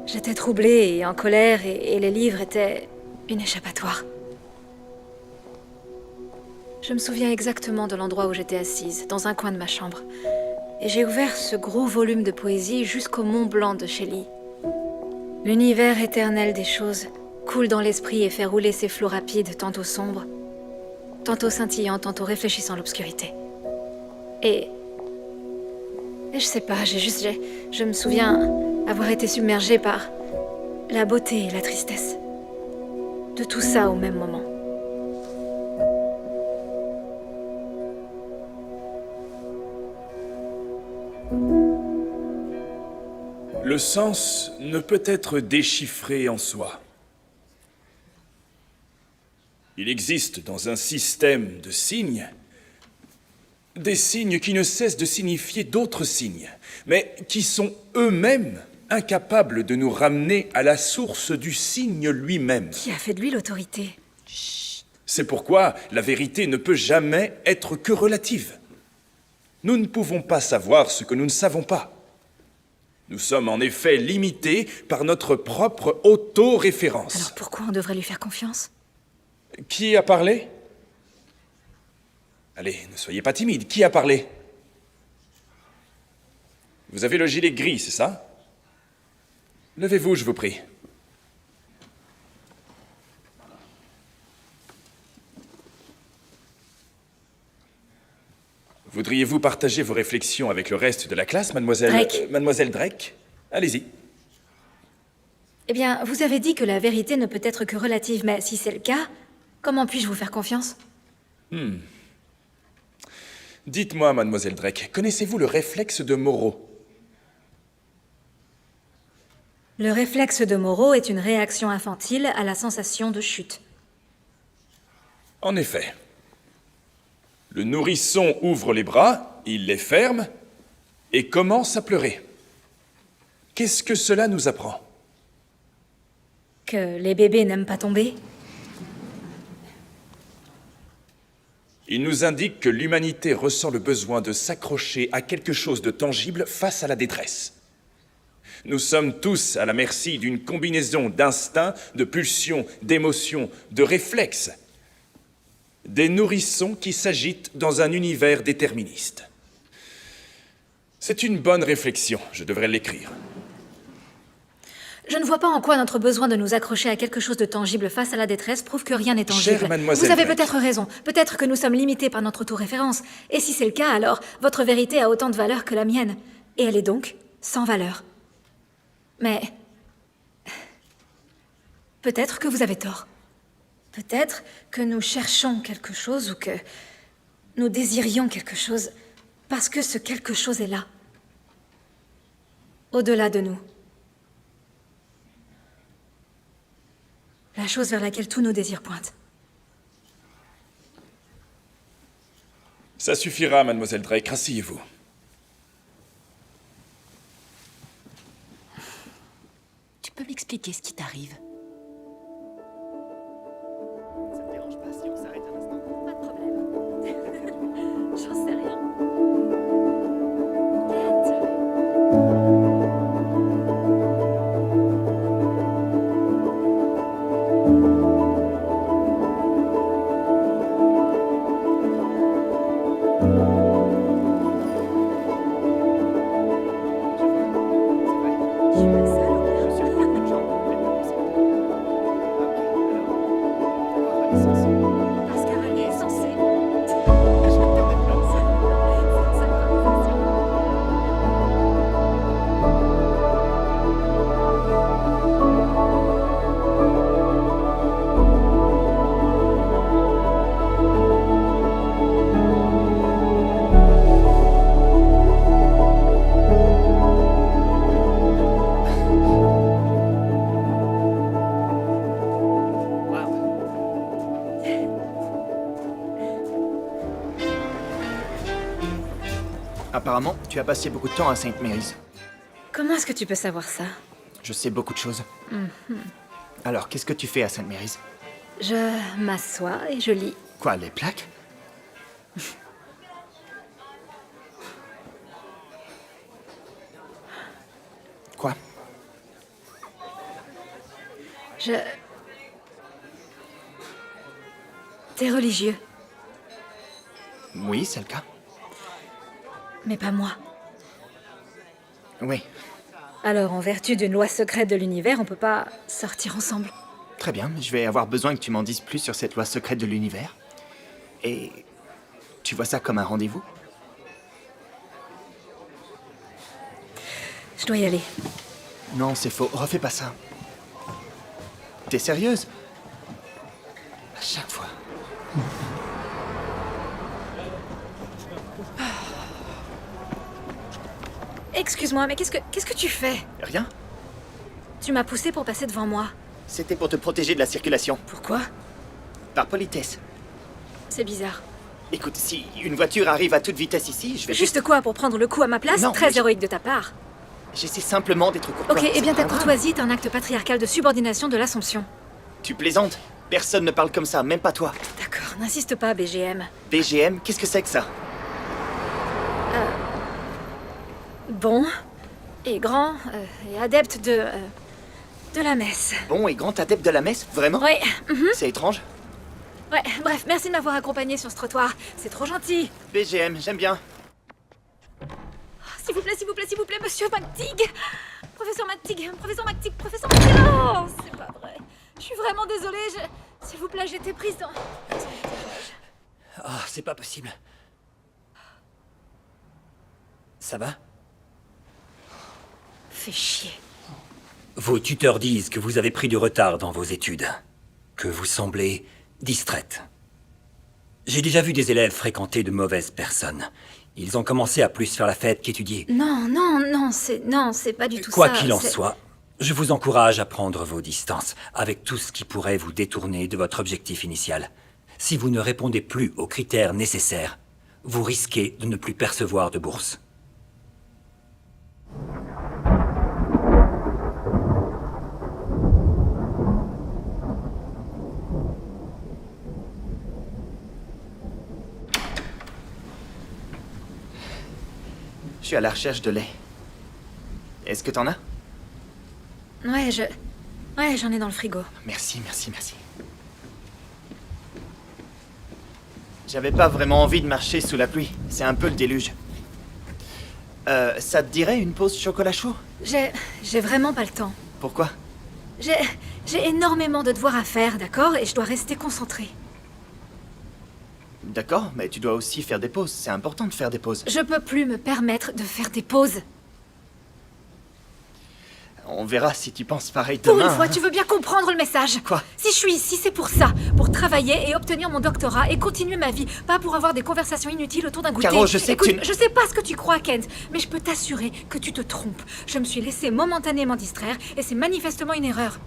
J'étais troublée et en colère et les livres étaient une échappatoire. Je me souviens exactement de l'endroit où j'étais assise, dans un coin de ma chambre. Et j'ai ouvert ce gros volume de poésie jusqu'au Mont Blanc de Shelley. L'univers éternel des choses coule dans l'esprit et fait rouler ses flots rapides, tantôt sombres, tantôt scintillants, tantôt réfléchissant l'obscurité. Et je sais pas, je me souviens avoir été submergée par la beauté et la tristesse. De tout ça au même moment. Le sens ne peut être déchiffré en soi. Il existe dans un système de signes des signes qui ne cessent de signifier d'autres signes, mais qui sont eux-mêmes incapables de nous ramener à la source du signe lui-même. Qui a fait de lui l'autorité? C'est pourquoi la vérité ne peut jamais être que relative. Nous ne pouvons pas savoir ce que nous ne savons pas. Nous sommes en effet limités par notre propre auto-référence. Alors pourquoi on devrait lui faire confiance? Qui a parlé? Allez, ne soyez pas timide. Qui a parlé? Vous avez le gilet gris, c'est ça? Levez-vous, je vous prie. Voudriez-vous partager vos réflexions avec le reste de la classe, mademoiselle... Drake. Mademoiselle Drake? Allez-y. Eh bien, vous avez dit que la vérité ne peut être que relative, mais si c'est le cas, comment puis-je vous faire confiance? Dites-moi, mademoiselle Drake, connaissez-vous le réflexe de Moreau? Le réflexe de Moreau est une réaction infantile à la sensation de chute. En effet. Le nourrisson ouvre les bras, il les ferme et commence à pleurer. Qu'est-ce que cela nous apprend? Que les bébés n'aiment pas tomber? Il nous indique que l'humanité ressent le besoin de s'accrocher à quelque chose de tangible face à la détresse. Nous sommes tous à la merci d'une combinaison d'instincts, de pulsions, d'émotions, de réflexes. Des nourrissons qui s'agitent dans un univers déterministe. C'est une bonne réflexion, je devrais l'écrire. Je ne vois pas en quoi notre besoin de nous accrocher à quelque chose de tangible face à la détresse prouve que rien n'est tangible. Chère mademoiselle Vous avez Drake. peut-être raison. Peut-être que nous sommes limités par notre auto-référence. Et si c'est le cas, alors votre vérité a autant de valeur que la mienne. Et elle est donc sans valeur. Mais... peut-être que vous avez tort. Peut-être que nous cherchons quelque chose ou que nous désirions quelque chose parce que ce quelque chose est là. Au-delà de nous. La chose vers laquelle tous nos désirs pointent. Ça suffira, mademoiselle Drake, rasseyez-vous. Tu peux m'expliquer ce qui t'arrive? Ça te dérange pas si on s'arrête un instant? Pas de problème. J'en sais rien. Apparemment, tu as passé beaucoup de temps à St. Mary's. Comment est-ce que tu peux savoir ça? Je sais beaucoup de choses. Mhm. Alors, qu'est-ce que tu fais à St. Mary's? Je m'assois et je lis. Quoi, les plaques? Quoi? T'es religieux, Oui, c'est le cas. mais pas moi. Oui, Alors, en vertu d'une loi secrète de l'univers, on peut pas sortir ensemble. très bien. Je vais avoir besoin que tu m'en dises plus sur cette loi secrète de l'univers. Et tu vois ça comme un rendez-vous? Je dois y aller. Non, c'est faux. Refais pas ça. T'es sérieuse? À chaque fois. Excuse-moi, mais qu'est-ce que tu fais? Rien? Tu m'as poussé pour passer devant moi. C'était pour te protéger de la circulation. Pourquoi? Par politesse. C'est bizarre. Écoute, si une voiture arrive à toute vitesse ici, je vais Juste quoi, pour prendre le coup à ma place? Non, Très mais héroïque de ta part. J'essaie simplement d'être courtois. Ok, eh bien C'est ta pas grave. courtoisie est un acte patriarcal de subordination de l'Assomption. Tu plaisantes? Personne ne parle comme ça, même pas toi. D'accord, n'insiste pas, BGM. BGM, qu'est-ce que c'est que ça? Bon, et grand, et adepte de la messe. Bon et grand adepte de la messe, vraiment? Oui, C'est étrange. ouais, bref, merci de m'avoir accompagné sur ce trottoir. C'est trop gentil. BGM, j'aime bien. S'il vous plaît, s'il vous plaît, s'il vous plaît, monsieur McTigg. Professeur McTigg, professeur McTigg, professeur McTigg. Oh, c'est pas vrai. Je suis vraiment désolée, s'il vous plaît, j'étais prise dans... Ah, c'est pas possible. Ça va? Fais chier. Vos tuteurs disent que vous avez pris du retard dans vos études. Que vous semblez distraite. J'ai déjà vu des élèves fréquenter de mauvaises personnes. Ils ont commencé à plus faire la fête qu'étudier. Non, c'est pas du tout Quoi ça. qu'il en c'est- soit, je vous encourage à prendre vos distances avec tout ce qui pourrait vous détourner de votre objectif initial. Si vous ne répondez plus aux critères nécessaires, vous risquez de ne plus percevoir de bourse. Je suis à la recherche de lait. Est-ce que t'en as? Ouais, j'en ai dans le frigo. Merci, merci, merci. J'avais pas vraiment envie de marcher sous la pluie. C'est un peu le déluge. Ça te dirait une pause chocolat chaud? J'ai vraiment pas le temps. Pourquoi? J'ai énormément de devoirs à faire, d'accord? Et je dois rester concentrée. D'accord, mais tu dois aussi faire des pauses. C'est important de faire des pauses. Je peux plus me permettre de faire des pauses. On verra si tu penses pareil Pour demain. une fois, hein. tu veux bien comprendre le message. Quoi? Si je suis ici, c'est pour ça. Pour travailler et obtenir mon doctorat et continuer ma vie. Pas pour avoir des conversations inutiles autour d'un goûter. Caro, je sais que Écoute, tu... je sais pas ce que tu crois, Kent, mais je peux t'assurer que tu te trompes. Je me suis laissé momentanément distraire et c'est manifestement une erreur.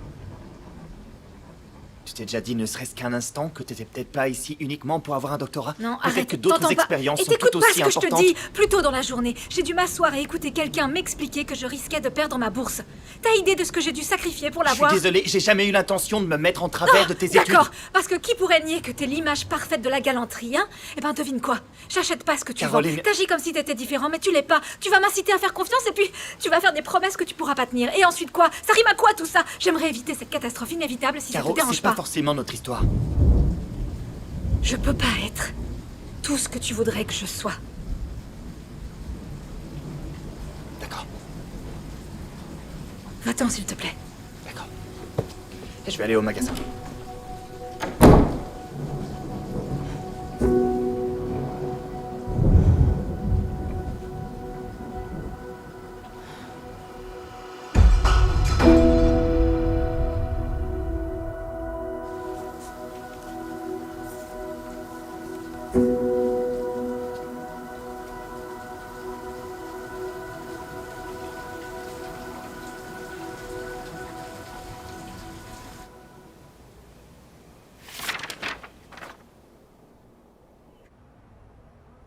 Tu t'es déjà dit ne serait-ce qu'un instant que t'étais peut-être pas ici uniquement pour avoir un doctorat? Non, Peut-être arrête, que d'autres t'entends pas. expériences Et sont t'écoutes tout pas aussi ce que importantes. je te dis. Plus tôt dans la journée, j'ai dû m'asseoir et écouter quelqu'un m'expliquer que je risquais de perdre ma bourse. T'as idée de ce que j'ai dû sacrifier pour Je suis l'avoir? désolé, j'ai jamais eu l'intention de me mettre en travers de tes études. D'accord, parce que qui pourrait nier que t'es l'image parfaite de la galanterie, hein? Eh ben devine quoi, j'achète pas ce que tu Caroline. vends. T'agis comme si t'étais différent, mais tu l'es pas. Tu vas m'inciter à faire confiance et puis tu vas faire des promesses que tu pourras pas tenir. Et ensuite quoi? Ça rime à quoi tout ça? J'aimerais éviter cette catastrophe inévitable si ça Caro, te dérange c'est pas pas. forcément notre histoire. Je peux pas être tout ce que tu voudrais que je sois. D'accord. Va-t'en s'il te plaît. D'accord. Je vais aller au magasin.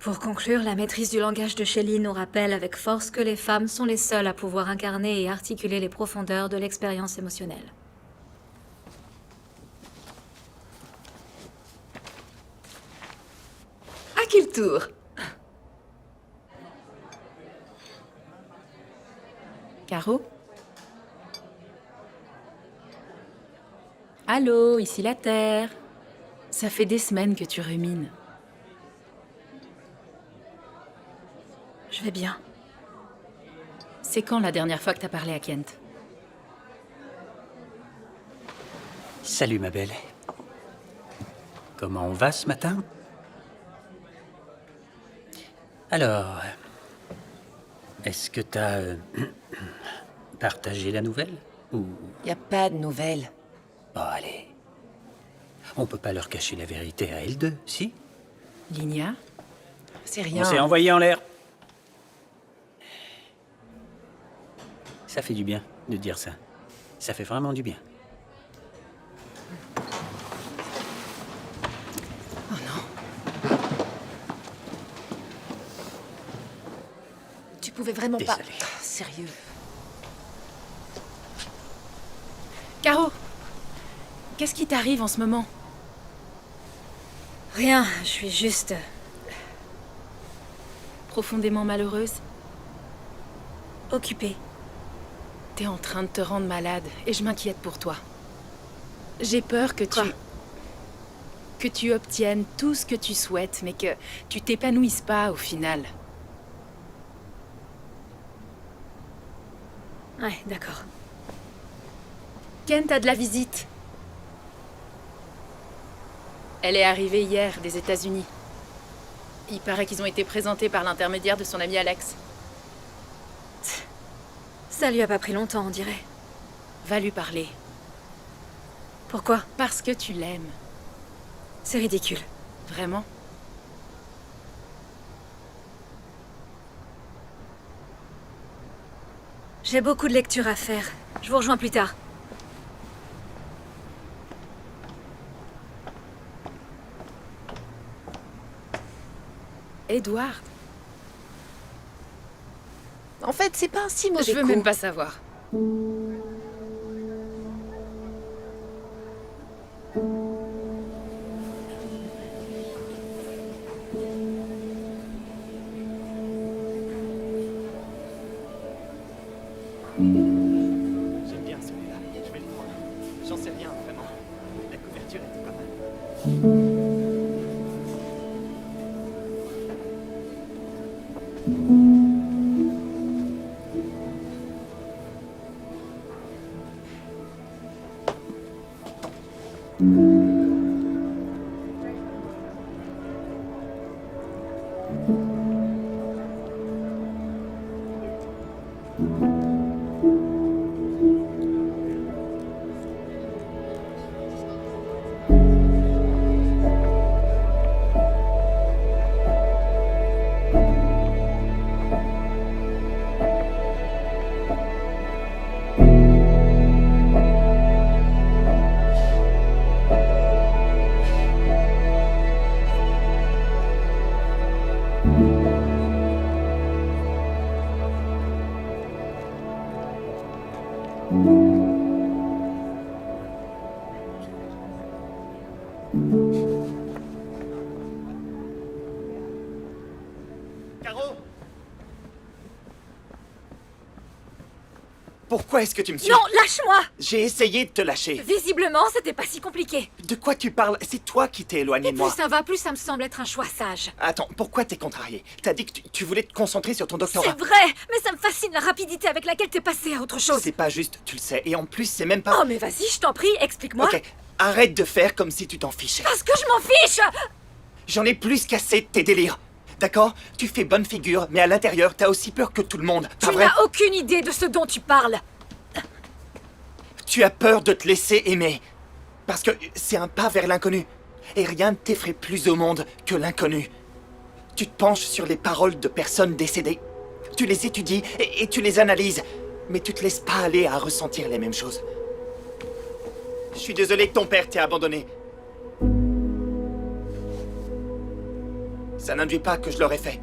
Pour conclure, la maîtrise du langage de Shelley nous rappelle avec force que les femmes sont les seules à pouvoir incarner et articuler les profondeurs de l'expérience émotionnelle. À qui le tour? Caro? Allô, ici la Terre. Ça fait des semaines que tu rumines. Je vais bien. C'est quand la dernière fois que t'as parlé à Kent? Salut ma belle. Comment on va ce matin? Alors, est-ce que t'as partagé la nouvelle? Ou... Y a pas de nouvelles. Bon, allez. On peut pas leur cacher la vérité à elles deux, si? Linia? C'est rien. On s'est envoyé en l'air. Ça fait du bien de dire ça. Ça fait vraiment du bien. Oh non. Tu pouvais vraiment pas... Désolé. Sérieux. Caro! Qu'est-ce qui t'arrive en ce moment? Rien, je suis juste... Profondément malheureuse? occupée. T'es en train de te rendre malade et je m'inquiète pour toi. J'ai peur que tu obtiennes tout ce que tu souhaites, mais que tu t'épanouisses pas au final. Ouais, d'accord. Kent a de la visite. Elle est arrivée hier des États-Unis. Il paraît qu'ils ont été présentés par l'intermédiaire de son ami Alex. Ça lui a pas pris longtemps, on dirait. Va lui parler. Pourquoi? Parce que tu l'aimes. C'est ridicule. Vraiment? J'ai beaucoup de lectures à faire. Je vous rejoins plus tard. Edward. En fait, c'est pas un si mauvais Je veux coup. même pas savoir. J'aime bien celui-là. Je vais le prendre. J'en sais rien, vraiment. La couverture était pas mal. Caro! Pourquoi est-ce que tu me suis... Non, lâche-moi! J'ai essayé de te lâcher. Visiblement, c'était pas si compliqué. De quoi tu parles? C'est toi qui t'es éloigné Et de plus moi. ça va, plus ça me semble être un choix sage. Attends, pourquoi t'es contrarié? T'as dit que tu voulais te concentrer sur ton doctorat. C'est vrai, mais ça me fascine la rapidité avec laquelle t'es passé à autre chose. C'est pas juste, tu le sais. Et en plus, c'est même pas... Oh, mais vas-y, je t'en prie, explique-moi. Ok, arrête de faire comme si tu t'en fichais. Parce que je m'en fiche! J'en ai plus qu'assez de tes délires. D'accord? Tu fais bonne figure, mais à l'intérieur, t'as aussi peur que tout le monde. Pas Tu vrai? n'as aucune idée de ce dont tu parles. Tu as peur de te laisser aimer. Parce que c'est un pas vers l'inconnu. Et rien ne t'effraie plus au monde que l'inconnu. Tu te penches sur les paroles de personnes décédées. Tu les étudies et tu les analyses. Mais tu te laisses pas aller à ressentir les mêmes choses. Je suis désolé que ton père t'ait abandonné. Ça n'induit pas que je l'aurais fait.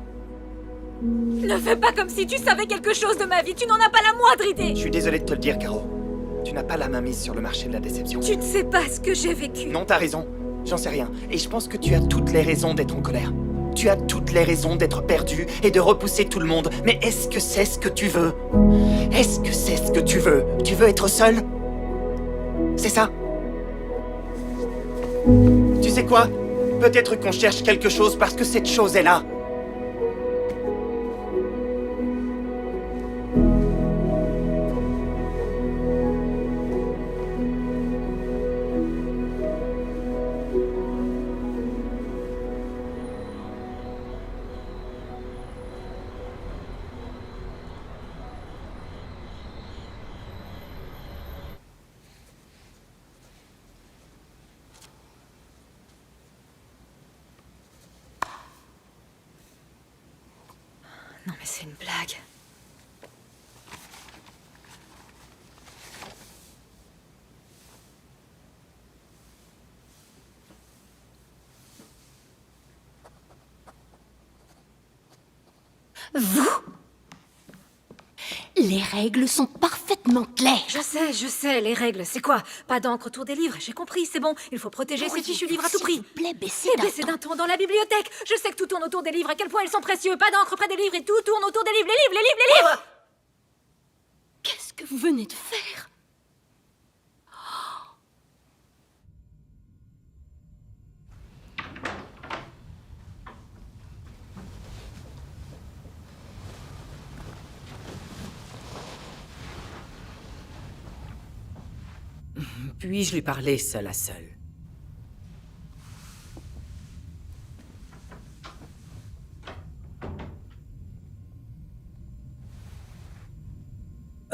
Ne fais pas comme si tu savais quelque chose de ma vie, tu n'en as pas la moindre idée. Je suis désolé de te le dire, Caro. Tu n'as pas la main mise sur le marché de la déception. Tu ne sais pas ce que j'ai vécu. Non, t'as raison. J'en sais rien. Et je pense que tu as toutes les raisons d'être en colère. Tu as toutes les raisons d'être perdu et de repousser tout le monde. Mais est-ce que c'est ce que tu veux? Est-ce que c'est ce que tu veux? Tu veux être seul? C'est ça? Tu sais quoi? Peut-être qu'on cherche quelque chose parce que cette chose est là. Non mais c'est une blague. Vous? Les règles sont parfaitement claires. Je sais, les règles, c'est quoi? Pas d'encre autour des livres, j'ai compris, c'est bon. Il faut protéger ces fichus livres à tout prix. S'il vous plaît, baissez Et baissez d'un ton dans la bibliothèque. Je sais que tout tourne autour des livres, à quel point ils sont précieux. Pas d'encre près des livres et tout tourne autour des livres. Les livres, les livres, les livres. Qu'est-ce que vous venez de faire? Puis-je lui parler seul à seul?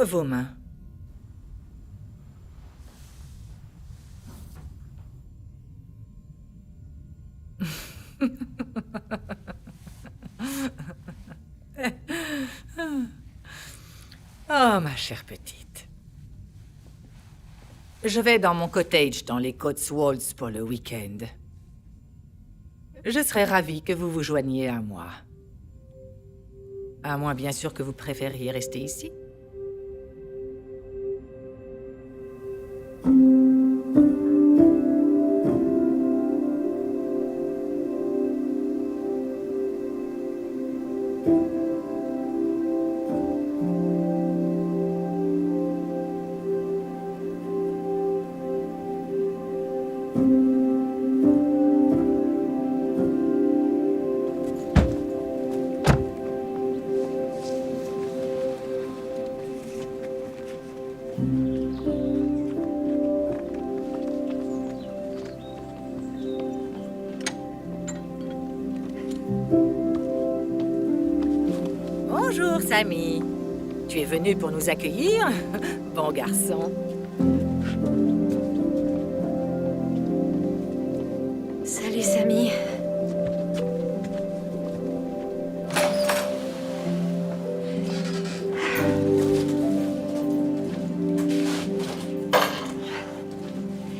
Vos mains. Oh, ma chère petite. Je vais dans mon cottage dans les Cotswolds pour le week-end. Je serais ravie que vous vous joigniez à moi. À moins, bien sûr, que vous préfériez rester ici. Bonjour, Sammy. Tu es venu pour nous accueillir? Bon garçon. Salut, Sammy.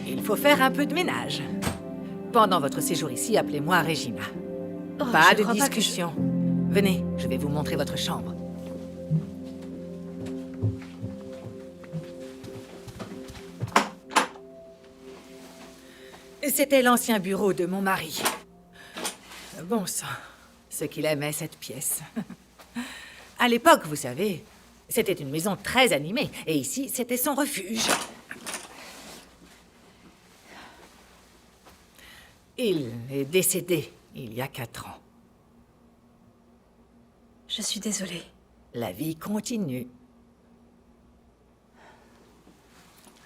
Il faut faire un peu de ménage. Pendant votre séjour ici, appelez-moi Regina. Oh, Pas je de crois pas que discussion. Venez, je vais vous montrer votre chambre. C'était l'ancien bureau de mon mari. Bon sang, ce qu'il aimait cette pièce. À l'époque, vous savez, c'était une maison très animée, et ici, c'était son refuge. Il est décédé il y a 4 ans. Je suis désolée. La vie continue.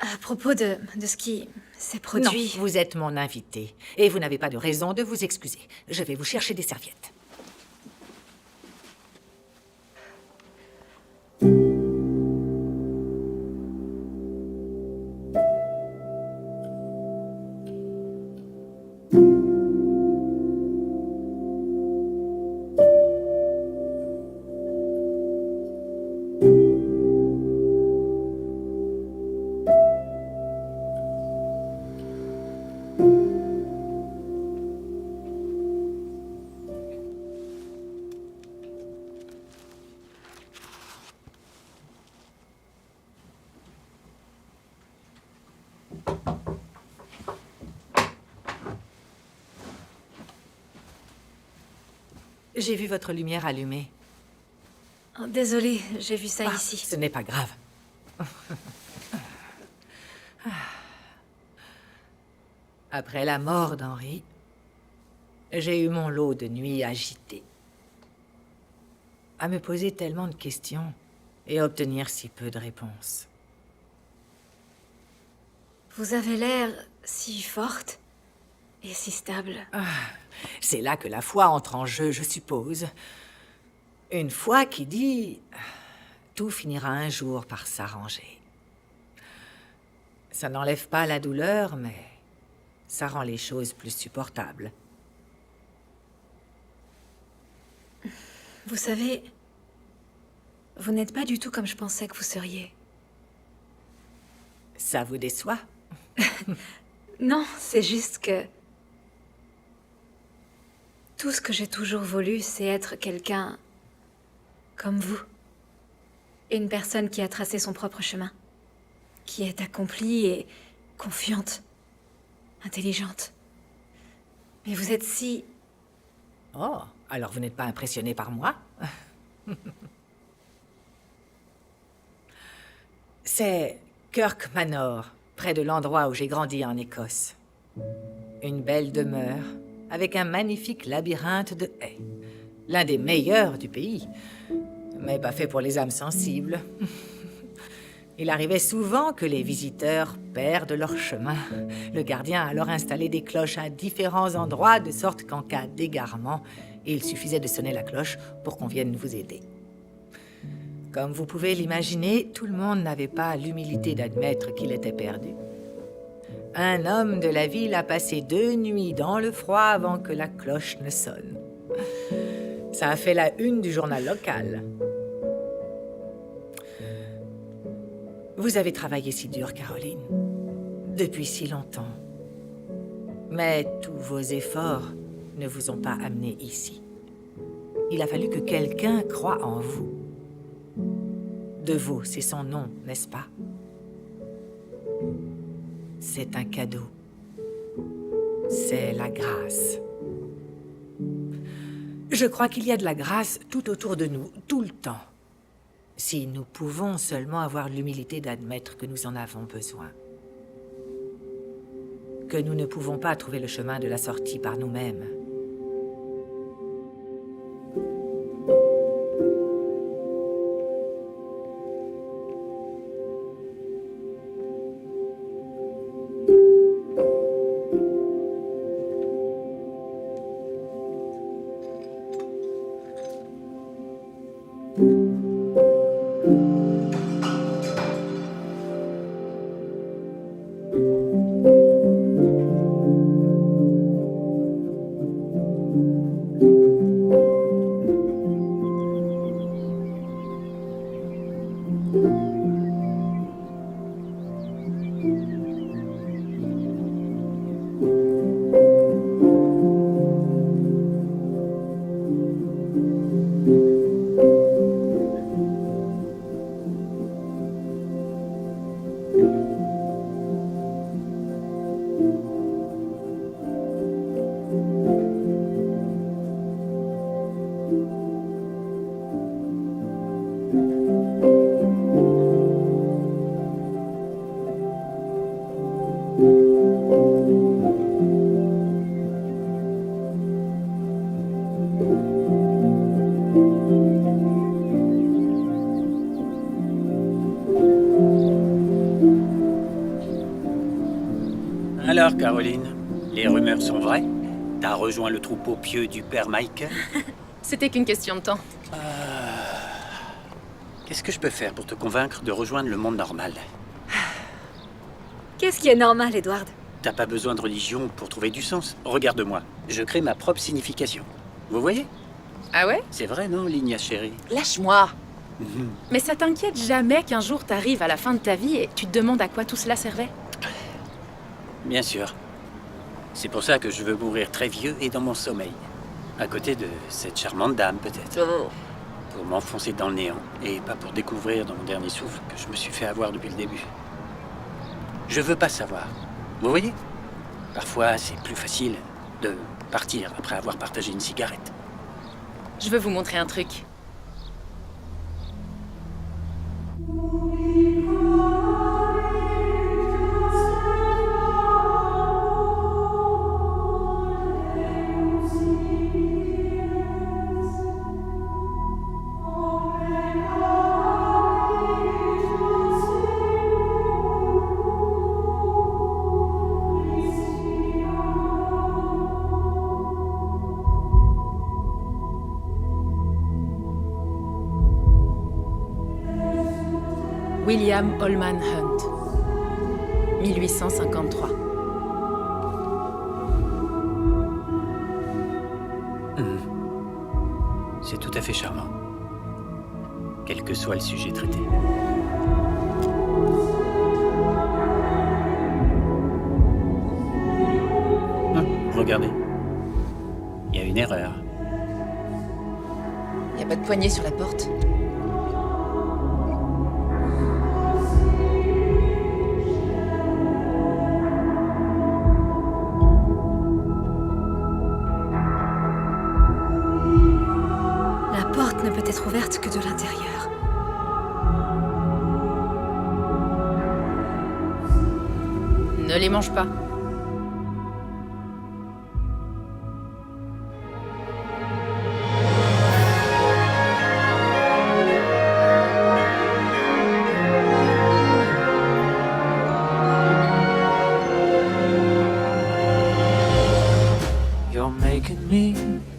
À propos de ce qui s'est produit... Non, vous êtes mon invité, et vous n'avez pas de raison de vous excuser. Je vais vous chercher des serviettes. J'ai vu votre lumière allumée. Oh, désolée, j'ai vu ça ici. Ce n'est pas grave. Après la mort d'Henri, j'ai eu mon lot de nuits agitées. À me poser tellement de questions et obtenir si peu de réponses. Vous avez l'air si forte et si stable. C'est là que la foi entre en jeu, je suppose. Une foi qui dit... Tout finira un jour par s'arranger. Ça n'enlève pas la douleur, mais ça rend les choses plus supportables. Vous savez, vous n'êtes pas du tout comme je pensais que vous seriez. Ça vous déçoit? Non, c'est juste que... Tout ce que j'ai toujours voulu, c'est être quelqu'un comme vous. Une personne qui a tracé son propre chemin. Qui est accomplie et confiante. Intelligente. Mais vous êtes si... Oh, alors vous n'êtes pas impressionné par moi? C'est Kirk Manor, près de l'endroit où j'ai grandi en Écosse. Une belle demeure, avec un magnifique labyrinthe de haies. L'un des meilleurs du pays, mais pas fait pour les âmes sensibles. Il arrivait souvent que les visiteurs perdent leur chemin. Le gardien a alors installé des cloches à différents endroits, de sorte qu'en cas d'égarement, il suffisait de sonner la cloche pour qu'on vienne vous aider. Comme vous pouvez l'imaginer, tout le monde n'avait pas l'humilité d'admettre qu'il était perdu. Un homme de la ville a passé 2 nuits dans le froid avant que la cloche ne sonne. Ça a fait la une du journal local. Vous avez travaillé si dur, Caroline, depuis si longtemps. Mais tous vos efforts ne vous ont pas amené ici. Il a fallu que quelqu'un croie en vous. DeVos, c'est son nom, n'est-ce pas? C'est un cadeau. C'est la grâce. Je crois qu'il y a de la grâce tout autour de nous, tout le temps. Si nous pouvons seulement avoir l'humilité d'admettre que nous en avons besoin. Que nous ne pouvons pas trouver le chemin de la sortie par nous-mêmes. Alors, Caroline, les rumeurs sont vraies? T'as rejoint le troupeau pieux du père Michael? C'était qu'une question de temps. Qu'est-ce que je peux faire pour te convaincre de rejoindre le monde normal? Qu'est-ce qui est normal, Edward? T'as pas besoin de religion pour trouver du sens. Regarde-moi, je crée ma propre signification. Vous voyez? Ah ouais? C'est vrai, non, Lignas chérie? Lâche-moi! Mais ça t'inquiète jamais qu'un jour t'arrives à la fin de ta vie et tu te demandes à quoi tout cela servait? Bien sûr. C'est pour ça que je veux mourir très vieux et dans mon sommeil. À côté de cette charmante dame, peut-être. Oh. Pour m'enfoncer dans le néant. Et pas pour découvrir dans mon dernier souffle que je me suis fait avoir depuis le début. Je veux pas savoir. Vous voyez? Parfois, c'est plus facile de partir après avoir partagé une cigarette. Je veux vous montrer un truc. William Holman Hunt, 1853. C'est tout à fait charmant. Quel que soit le sujet traité. Regardez. Il y a une erreur. Il n'y a pas de poignée sur la porte. La porte ne peut être ouverte que de l'intérieur. Ne les mange pas. You're making me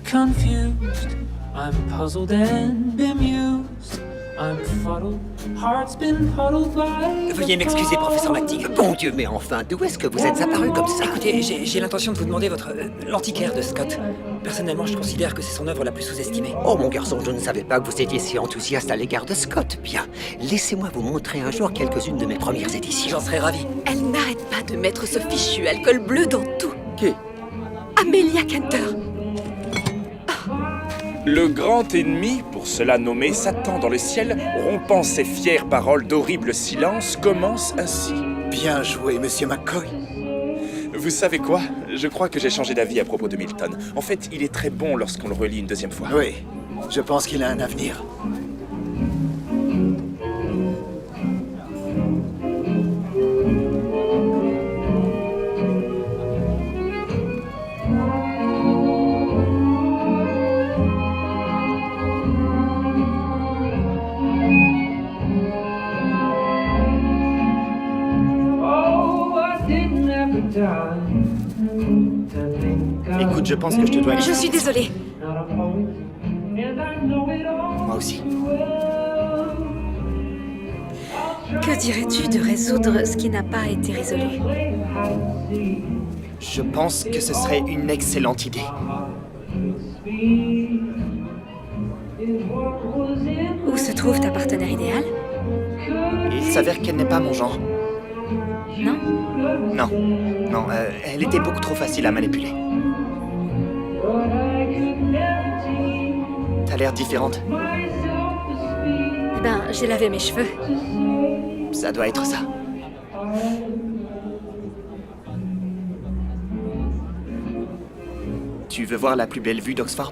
confused. I'm puzzled and bemused. I'm fuddled. Heart's been puddled by. Veuillez m'excuser, professeur McTeague. Bon Dieu, mais enfin, d'où est-ce que vous êtes apparu comme ça? Écoutez, j'ai l'intention de vous demander votre l'antiquaire de Scott. Personnellement, je considère que c'est son œuvre la plus sous-estimée. Oh mon garçon, je ne savais pas que vous étiez si enthousiaste à l'égard de Scott. Bien, laissez-moi vous montrer un jour quelques-unes de mes premières éditions. J'en serais ravi. Elle n'arrête pas de mettre ce fichu alcool bleu dans tout. Qui? Amelia Cantor. Le grand ennemi, pour cela nommé Satan dans le ciel, rompant ses fières paroles d'horrible silence, commence ainsi. Bien joué, monsieur McCoy. Vous savez quoi? Je crois que j'ai changé d'avis à propos de Milton. En fait, il est très bon lorsqu'on le relit une deuxième fois. Oui, je pense qu'il a un avenir. Écoute, je pense que je te dois... Je suis désolée. Moi aussi. Que dirais-tu de résoudre ce qui n'a pas été résolu? Je pense que ce serait une excellente idée. Où se trouve ta partenaire idéale? Il s'avère qu'elle n'est pas mon genre. Non? Non, non, elle était beaucoup trop facile à manipuler. T'as l'air différente. Eh ben, j'ai lavé mes cheveux. Ça doit être ça. Tu veux voir la plus belle vue d'Oxford?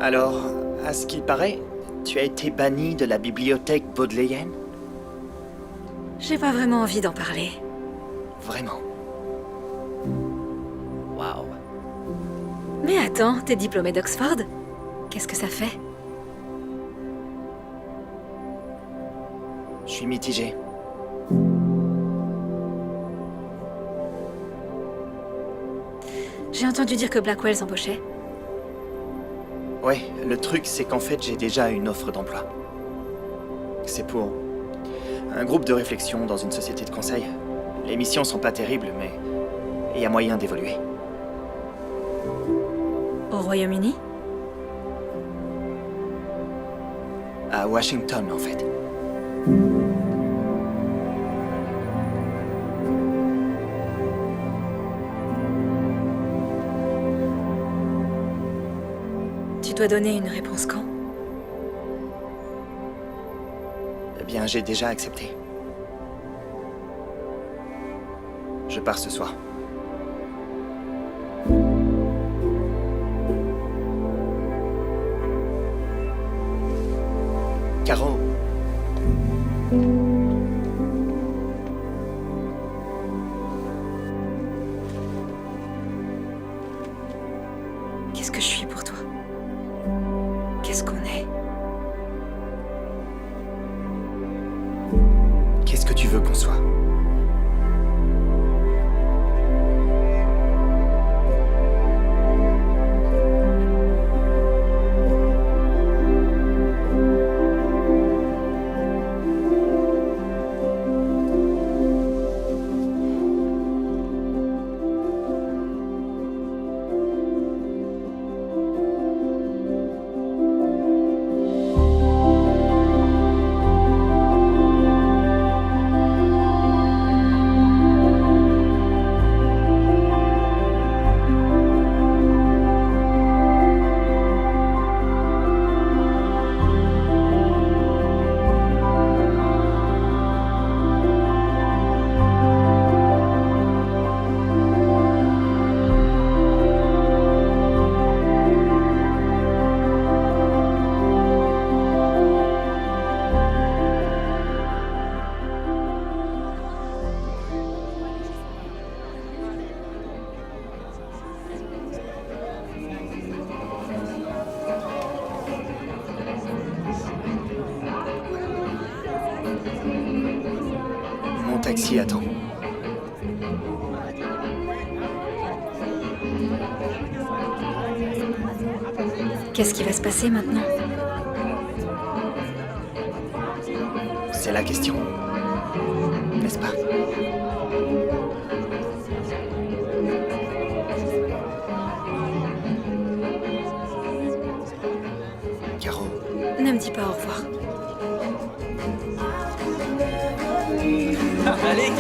Alors, à ce qu'il paraît, tu as été banni de la bibliothèque baudelairienne? J'ai pas vraiment envie d'en parler. Vraiment? Waouh. Mais attends, t'es diplômé d'Oxford? Qu'est-ce que ça fait? Je suis mitigé. J'ai entendu dire que Blackwell s'embauchait. Ouais, le truc, c'est qu'en fait, j'ai déjà une offre d'emploi. C'est pour un groupe de réflexion dans une société de conseil. Les missions sont pas terribles, mais il y a moyen d'évoluer. Au Royaume-Uni? À Washington, en fait. Tu dois donner une réponse quand? Eh bien, j'ai déjà accepté. Je pars ce soir. Caro. Qu'est-ce que je suis pour toi? Qu'est-ce qu'on est? Qu'est-ce que tu veux qu'on soit? Mon taxi attend. Qu'est-ce qui va se passer maintenant? C'est la question. N'est-ce pas? Caro. Ne me dis pas au revoir.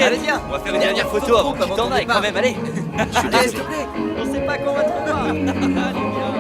Allez, viens, on va faire une dernière photo avant que tu t'en ailles quand même, allez. Je suis désolé. S'il te plaît, on sait pas quand on va te revoir. Allez, viens.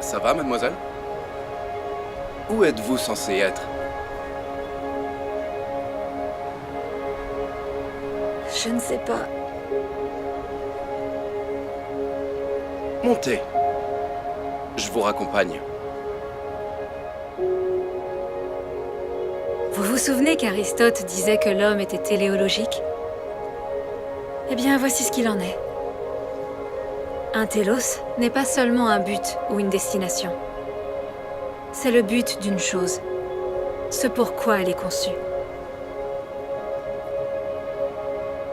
Ça va, mademoiselle? Où êtes-vous censée être? Je ne sais pas. Montez. Je vous raccompagne. Vous vous souvenez qu'Aristote disait que l'homme était téléologique? Eh bien, voici ce qu'il en est. Un télos n'est pas seulement un but ou une destination. C'est le but d'une chose. Ce pourquoi elle est conçue.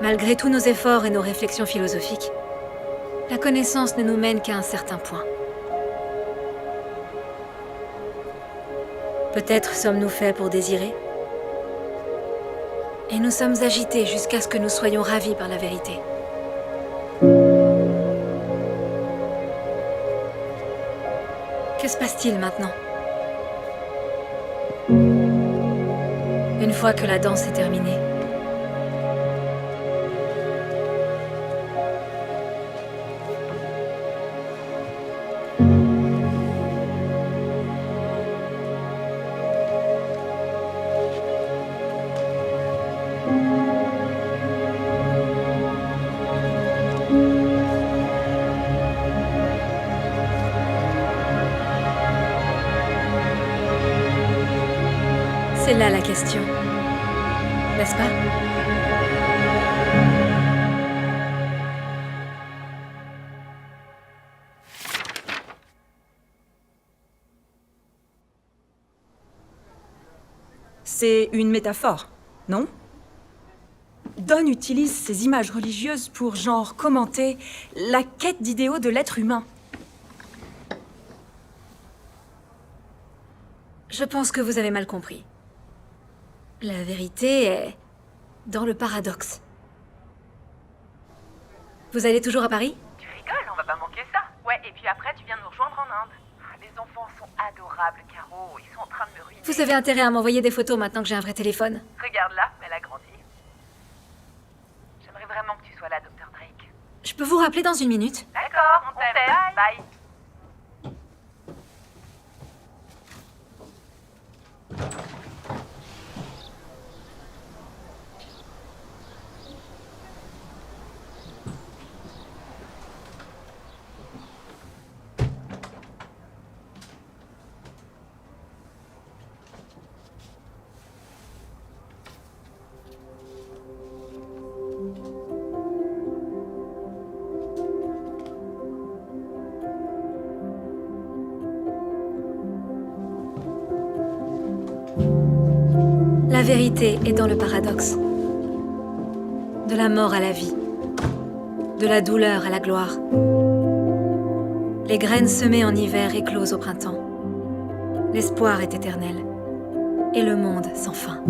Malgré tous nos efforts et nos réflexions philosophiques, la connaissance ne nous mène qu'à un certain point. Peut-être sommes-nous faits pour désirer? Et nous sommes agités jusqu'à ce que nous soyons ravis par la vérité. Que se passe-t-il maintenant? Une fois que la danse est terminée, c'est là la question, n'est-ce pas? C'est une métaphore, non? Donne utilise ces images religieuses pour, genre, commenter la quête d'idéaux de l'être humain. Je pense que vous avez mal compris. La vérité est dans le paradoxe. Vous allez toujours à Paris? Tu rigoles, on va pas manquer ça. Ouais, et puis après, tu viens nous rejoindre en Inde. Les enfants sont adorables, Caro. Ils sont en train de me ruiner. Vous avez intérêt à m'envoyer des photos maintenant que j'ai un vrai téléphone. Regarde là, elle a grandi. J'aimerais vraiment que tu sois là, Dr. Drake. Je peux vous rappeler dans une minute? D'accord, on t'aime. Bye. La vérité est dans le paradoxe. De la mort à la vie. De la douleur à la gloire. Les graines semées en hiver éclosent au printemps. L'espoir est éternel. Et le monde sans fin.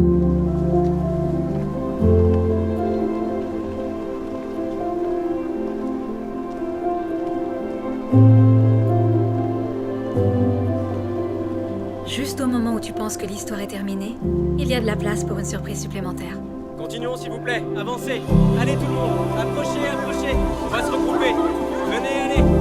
Juste au moment où tu penses que l'histoire est terminée, il y a de la place pour une surprise supplémentaire. Continuons s'il vous plaît, avancez. Allez tout le monde, approchez, approchez. On va se regrouper. Venez, allez.